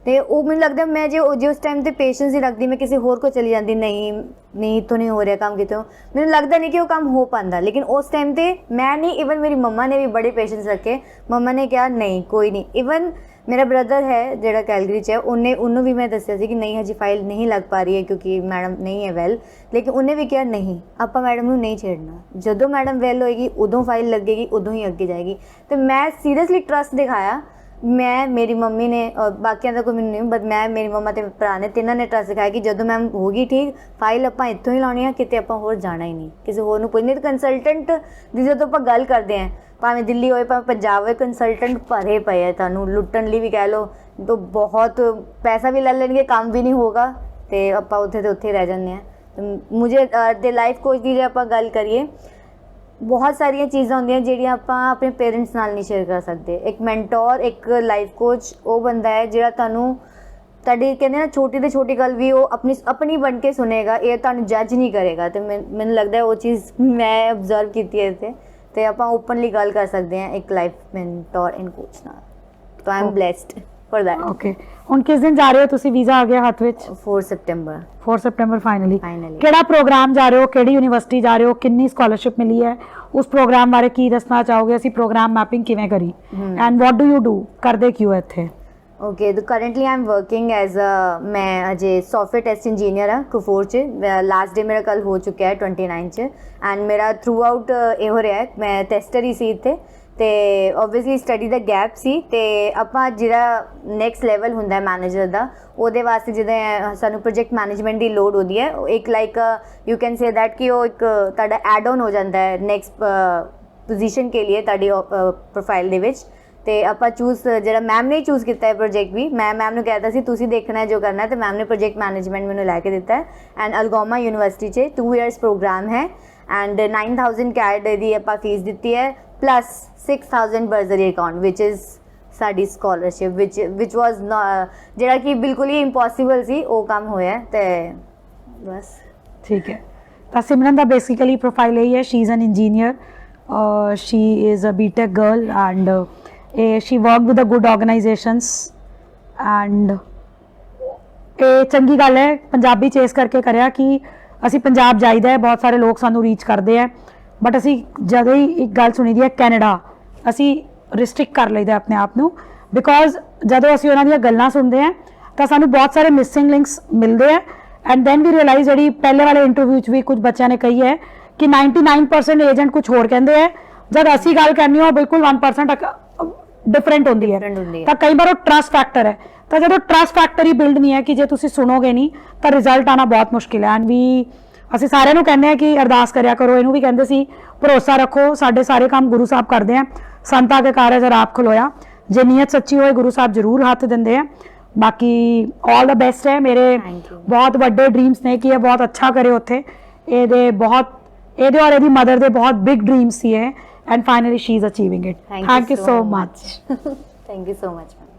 ਤੇ ਉਹ ਮੈਨੂੰ ਲੱਗਦਾ ਮੈਂ ਜੇ ਉਸ ਟਾਈਮ ਤੇ ਪੇਸ਼ੈਂਸ ਹੀ ਰੱਖਦੀ, ਮੈਂ ਕਿਸੇ ਹੋਰ ਕੋ ਚਲੀ ਜਾਂਦੀ, ਨਹੀਂ ਤੋਂ ਨਹੀਂ ਹੋ ਰਿਹਾ ਕੰਮ ਕਿਤੋਂ, ਮੈਨੂੰ ਲੱਗਦਾ ਨਹੀਂ ਕਿ ਉਹ ਕੰਮ ਹੋ ਪਾਉਂਦਾ। ਲੇਕਿਨ ਉਸ ਟਾਈਮ ਤੇ ਮੈਂ ਨਹੀਂ, ਇਵਨ ਮੇਰੀ ਮੰਮਾ ਨੇ ਵੀ ਬੜੇ ਪੇਸ਼ੈਂਸ ਰੱਖੇ। ਮੰਮਾ ਨੇ ਕਿਹਾ ਨਹੀਂ ਕੋਈ ਨਹੀਂ, ਇਵਨ ਮੇਰਾ ਬ੍ਰਦਰ ਹੈ ਜਿਹੜਾ ਕੈਲਗਰੀ 'ਚ ਹੈ, ਉਹਨੂੰ ਵੀ ਮੈਂ ਦੱਸਿਆ ਸੀ ਕਿ ਨਹੀਂ ਹਜੇ ਫਾਈਲ ਨਹੀਂ ਲੱਗ ਪਾ ਰਹੀ ਹੈ ਕਿਉਂਕਿ ਮੈਡਮ ਨਹੀਂ ਹੈ ਵੈਲ, ਲੇਕਿਨ ਉਹਨੇ ਵੀ ਕਿਹਾ ਨਹੀਂ ਆਪਾਂ ਮੈਡਮ ਨੂੰ ਨਹੀਂ ਛੇੜਨਾ, ਜਦੋਂ ਮੈਡਮ ਵੈਲ ਹੋਏਗੀ ਉਦੋਂ ਫਾਈਲ ਲੱਗੇਗੀ, ਉਦੋਂ ਹੀ ਅੱਗੇ ਜਾਏਗੀ। ਤੇ ਮੈਂ ਸੀਰੀਅਸਲੀ ਟਰਸਟ ਦਿਖਾਇਆ, ਮੈਂ, ਮੇਰੀ ਮੰਮੀ ਨੇ, ਔਰ ਬਾਕੀਆਂ ਦਾ ਕੋਈ ਮੈਨੂੰ ਨਹੀਂ, ਬਟ ਮੈਂ, ਮੇਰੀ ਮੰਮਾ ਤੇ ਭਰਾ ਨੇ, ਤਿੰਨਾਂ ਨੇ ਟਰਸਟ ਦਿਖਾਇਆ ਕਿ ਜਦੋਂ ਮੈਮ ਹੋਗੀ ਠੀਕ, ਫਾਈਲ ਆਪਾਂ ਇੱਥੋਂ ਹੀ ਲਾਉਣੀ ਆ, ਕਿਤੇ ਆਪਾਂ ਹੋਰ ਜਾਣਾ ਹੀ ਨਹੀਂ, ਕਿਸੇ ਹੋਰ ਨੂੰ ਪੁੱਛਣੀ। ਕੰਸਲਟੈਂਟ ਦੀ ਜਦੋਂ ਆਪਾਂ ਗੱਲ ਕਰਦੇ ਹਾਂ, ਭਾਵੇਂ ਦਿੱਲੀ ਹੋਏ ਭਾਵੇਂ ਪੰਜਾਬ ਹੋਏ, ਕੰਸਲਟੈਂਟ ਭਰੇ ਪਏ ਆ, ਤੁਹਾਨੂੰ ਲੁੱਟਣ ਲਈ ਵੀ ਕਹਿ ਲਓ, ਤਾਂ ਬਹੁਤ ਪੈਸਾ ਵੀ ਲੈ ਲੈਣਗੇ, ਕੰਮ ਵੀ ਨਹੀਂ ਹੋਗਾ, ਤੇ ਆਪਾਂ ਉੱਥੇ ਤੇ ਉੱਥੇ ਰਹਿ ਜਾਂਦੇ ਹਾਂ। ਮੁਝੇ ਤੇ ਲਾਈਫ ਕੋਚ ਦੀ ਜੇ ਆਪਾਂ ਗੱਲ ਕਰੀਏ, ਬਹੁਤ ਸਾਰੀਆਂ ਚੀਜ਼ਾਂ ਹੁੰਦੀਆਂ ਜਿਹੜੀਆਂ ਆਪਾਂ ਆਪਣੇ ਪੇਰੈਂਟਸ ਨਾਲ ਨਹੀਂ ਸ਼ੇਅਰ ਕਰ ਸਕਦੇ। ਇੱਕ ਮੈਂਟੋਰ, ਇੱਕ ਲਾਈਫ ਕੋਚ ਉਹ ਬੰਦਾ ਹੈ ਜਿਹੜਾ ਤੁਹਾਨੂੰ ਤੁਹਾਡੀ ਕਹਿੰਦੇ ਨਾ ਛੋਟੀ ਤੋਂ ਛੋਟੀ ਗੱਲ ਵੀ ਉਹ ਆਪਣੀ ਬਣ ਕੇ ਸੁਣੇਗਾ, ਇਹ ਤੁਹਾਨੂੰ ਜੱਜ ਨਹੀਂ ਕਰੇਗਾ। ਤੇ ਮੈਨੂੰ ਲੱਗਦਾ ਉਹ ਚੀਜ਼ ਮੈਂ ਅਬਜ਼ਰਵ ਕੀਤੀ ਹੈ ਇੱਥੇ, ਤੇ ਆਪਾਂ ਓਪਨਲੀ ਗੱਲ ਕਰ ਸਕਦੇ ਹਾਂ ਇੱਕ ਲਾਈਫ ਮੈਂਟੋਰ ਐਂਡ ਕੋਚ ਨਾਲ। ਤਾਂ I am blessed for that. Okay, ਹੁਣ ਕਿਸ ਦਿਨ ਜਾ ਰਹੇ ਹੋ ਤੁਸੀਂ? ਵੀਜ਼ਾ ਆ ਗਿਆ ਹੱਥ ਵਿੱਚ? 4 ਸਤੰਬਰ। 4 ਸਤੰਬਰ ਫਾਈਨਲੀ। ਕਿਹੜਾ ਪ੍ਰੋਗਰਾਮ ਜਾ ਰਹੇ ਹੋ, ਕਿਹੜੀ ਯੂਨੀਵਰਸਿਟੀ ਜਾ ਰਹੇ ਹੋ, ਕਿੰਨੀ ਸਕਾਲਰਸ਼ਿਪ ਮਿਲੀ ਹੈ, ਉਸ ਪ੍ਰੋਗਰਾਮ ਬਾਰੇ ਕੀ ਦੱਸਣਾ ਚਾਹੋਗੇ? ਅਸੀਂ ਪ੍ਰੋਗਰਾਮ ਮੈਪਿੰਗ ਕਿਵੇਂ ਕਰੀ and what do you do, ਕਰਦੇ ਕਿਉਂ ਇੱਥੇ? ਓਕੇ, तो currently I am working as मैं अजे सॉफ्टवेयर टेस्ट इंजीनियर हाँ कुफोर च। लास्ट डे मेरा कल हो चुका है 29 च, एंड मेरा थ्रू आउट ये हो रहा है, मैं टेस्टर ही सी इत्थे, ਤੇ ਓਬਵੀਅਸਲੀ ਸਟੱਡੀ ਦਾ ਗੈਪ ਸੀ। ਤੇ ਆਪਾਂ ਜਿਹੜਾ ਨੈਕਸਟ ਲੈਵਲ ਹੁੰਦਾ ਮੈਨੇਜਰ ਦਾ, ਉਹਦੇ ਵਾਸਤੇ ਜਿੱਦਾਂ ਸਾਨੂੰ ਪ੍ਰੋਜੈਕਟ ਮੈਨੇਜਮੈਂਟ ਦੀ ਲੋੜ ਹੁੰਦੀ ਹੈ, ਇੱਕ like you can say that ਕਿ ਉਹ ਇੱਕ ਤੁਹਾਡਾ ਐਡ ਔਨ ਹੋ ਜਾਂਦਾ ਹੈ ਨੈਕਸਟ ਪੋਜੀਸ਼ਨ ਕੇ ਲਈ ਤੁਹਾਡੀ ਪ੍ਰੋਫਾਈਲ ਦੇ ਵਿੱਚ। ਤੇ ਆਪਾਂ ਚੂਜ਼ ਜਿਹੜਾ ਮੈਮ ਨੇ ਚੂਜ਼ ਕੀਤਾ ਹੈ ਪ੍ਰੋਜੈਕਟ ਵੀ, ਮੈਂ ਮੈਮ ਨੂੰ ਕਹਿਤਾ ਸੀ ਤੁਸੀਂ ਦੇਖਣਾ ਜੋ ਕਰਨਾ ਹੈ, ਤੇ ਮੈਮ ਨੇ ਪ੍ਰੋਜੈਕਟ ਮੈਨੇਜਮੈਂਟ ਮੈਨੂੰ ਲੈ ਕੇ ਦਿੱਤਾ ਹੈ। ਐਂਡ ਅਲਗੋਮਾ ਯੂਨੀਵਰਸਿਟੀ 'ਚ 2 ਇਅਰਸ ਪ੍ਰੋਗਰਾਮ ਹੈ, ਐਂਡ 9000 CAD ਦੀ ਆਪਾਂ ਫੀਸ ਦਿੱਤੀ ਹੈ, ਪਲੱਸ 6000 ਬਰਜ਼ਰੀ ਅਕਾਊਂਟ ਵਿਚ ਇਜ਼ ਸਾਡੀ ਸਕਾਲਰਸ਼ਿਪ ਵਿਚ ਵਾਜ਼ ਜਿਹੜਾ ਕਿ ਬਿਲਕੁਲ ਹੀ ਇੰਪੋਸੀਬਲ ਸੀ, ਉਹ ਕੰਮ ਹੋਇਆ। ਤੇ ਬਸ ਠੀਕ ਹੈ। ਤਾਂ ਸਿਮਰਨ ਦਾ ਬੇਸਿਕਲੀ ਪ੍ਰੋਫਾਈਲ ਇਹ ਹੈ, she is an engineer, she is a BTech girl, and she worked with the good organizations, and ਇਹ ਚੰਗੀ ਗੱਲ ਹੈ ਪੰਜਾਬੀ ਚ ਇਸ ਕਰਕੇ ਕਰਿਆ ਕਿ ਅਸੀਂ ਪੰਜਾਬ ਜਾਈਦਾ ਹੈ, ਬਹੁਤ ਸਾਰੇ ਲੋਕ ਸਾਨੂੰ ਰੀਚ ਕਰਦੇ ਆ, ਬਟ ਅਸੀਂ ਜਦੋਂ ਹੀ ਇੱਕ ਗੱਲ ਸੁਣੀ ਦੀ ਹੈ ਕੈਨੇਡਾ, ਅਸੀਂ ਰਿਸਟ੍ਰਿਕਟ ਕਰ ਲਈਦਾ ਆਪਣੇ ਆਪ ਨੂੰ, ਬਿਕੋਜ਼ ਜਦੋਂ ਅਸੀਂ ਉਹਨਾਂ ਦੀਆਂ ਗੱਲਾਂ ਸੁਣਦੇ ਹਾਂ ਤਾਂ ਸਾਨੂੰ ਬਹੁਤ ਸਾਰੇ ਮਿਸਿੰਗ ਲਿੰਕਸ ਮਿਲਦੇ ਆ। ਐਂਡ ਦੈਨ ਵੀ ਰਿਅਲਾਈਜ਼, ਜਿਹੜੀ ਪਹਿਲੇ ਵਾਲੇ ਇੰਟਰਵਿਊ 'ਚ ਵੀ ਕੁਝ ਬੱਚਿਆਂ ਨੇ ਕਹੀ ਹੈ ਕਿ 99% ਏਜੰਟ ਕੁਝ ਹੋਰ ਕਹਿੰਦੇ ਆ, ਜਦ ਅਸੀਂ ਗੱਲ ਕਰਨੀ ਉਹ ਬਿਲਕੁਲ 1% ਡਿਫਰੈਂਟ ਹੁੰਦੀ ਹੈ। ਤਾਂ ਕਈ ਵਾਰ ਉਹ ਟਰਸਟ ਫੈਕਟਰ ਹੈ, ਤਾਂ ਜਦੋਂ ਟਰਸਟ ਫੈਕਟਰ ਹੀ ਬਿਲਡ ਨਹੀਂ ਹੈ ਕਿ ਜੇ ਤੁਸੀਂ ਸੁਣੋਗੇ ਨਹੀਂ ਤਾਂ ਰਿਜ਼ਲਟ ਆਉਣਾ ਬਹੁਤ ਮੁਸ਼ਕਿਲ ਹੈ। ਐਂਡ ਵੀ ਅਸੀਂ ਸਾਰਿਆਂ ਨੂੰ ਕਹਿੰਦੇ ਆ ਕਿ ਅਰਦਾਸ ਕਰਿਆ ਕਰੋ, ਇਹਨੂੰ ਵੀ ਕਹਿੰਦੇ ਸੀ ਭਰੋਸਾ ਰੱਖੋ, ਸਾਡੇ ਸਾਰੇ ਕੰਮ ਗੁਰੂ ਸਾਹਿਬ ਕਰਦੇ ਆ, ਸੰਤਾਂ ਕੇ ਕਾਰਜ ਆਪ ਖਲੋਇਆ, ਜੇ ਨੀਅਤ ਸੱਚੀ ਹੋਏ ਗੁਰੂ ਸਾਹਿਬ ਜ਼ਰੂਰ ਹੱਥ ਦਿੰਦੇ ਆ। ਬਾਕੀ ਆਲ ਦਾ ਬੈਸਟ ਹੈ, ਮੇਰੇ Thank you. ਬਹੁਤ ਵੱਡੇ ਡ੍ਰੀਮਸ ਨੇ ਕਿ ਇਹ ਬਹੁਤ ਅੱਛਾ ਕਰੇ ਉੱਥੇ, ਇਹਦੇ ਔਰ ਇਹਦੀ ਮਦਰ ਦੇ ਬਹੁਤ ਬਿਗ ਡ੍ਰੀਮਸ ਸੀ ਇਹ, and finally she is achieving it. Thank you so much. Thank you so much, ma'am.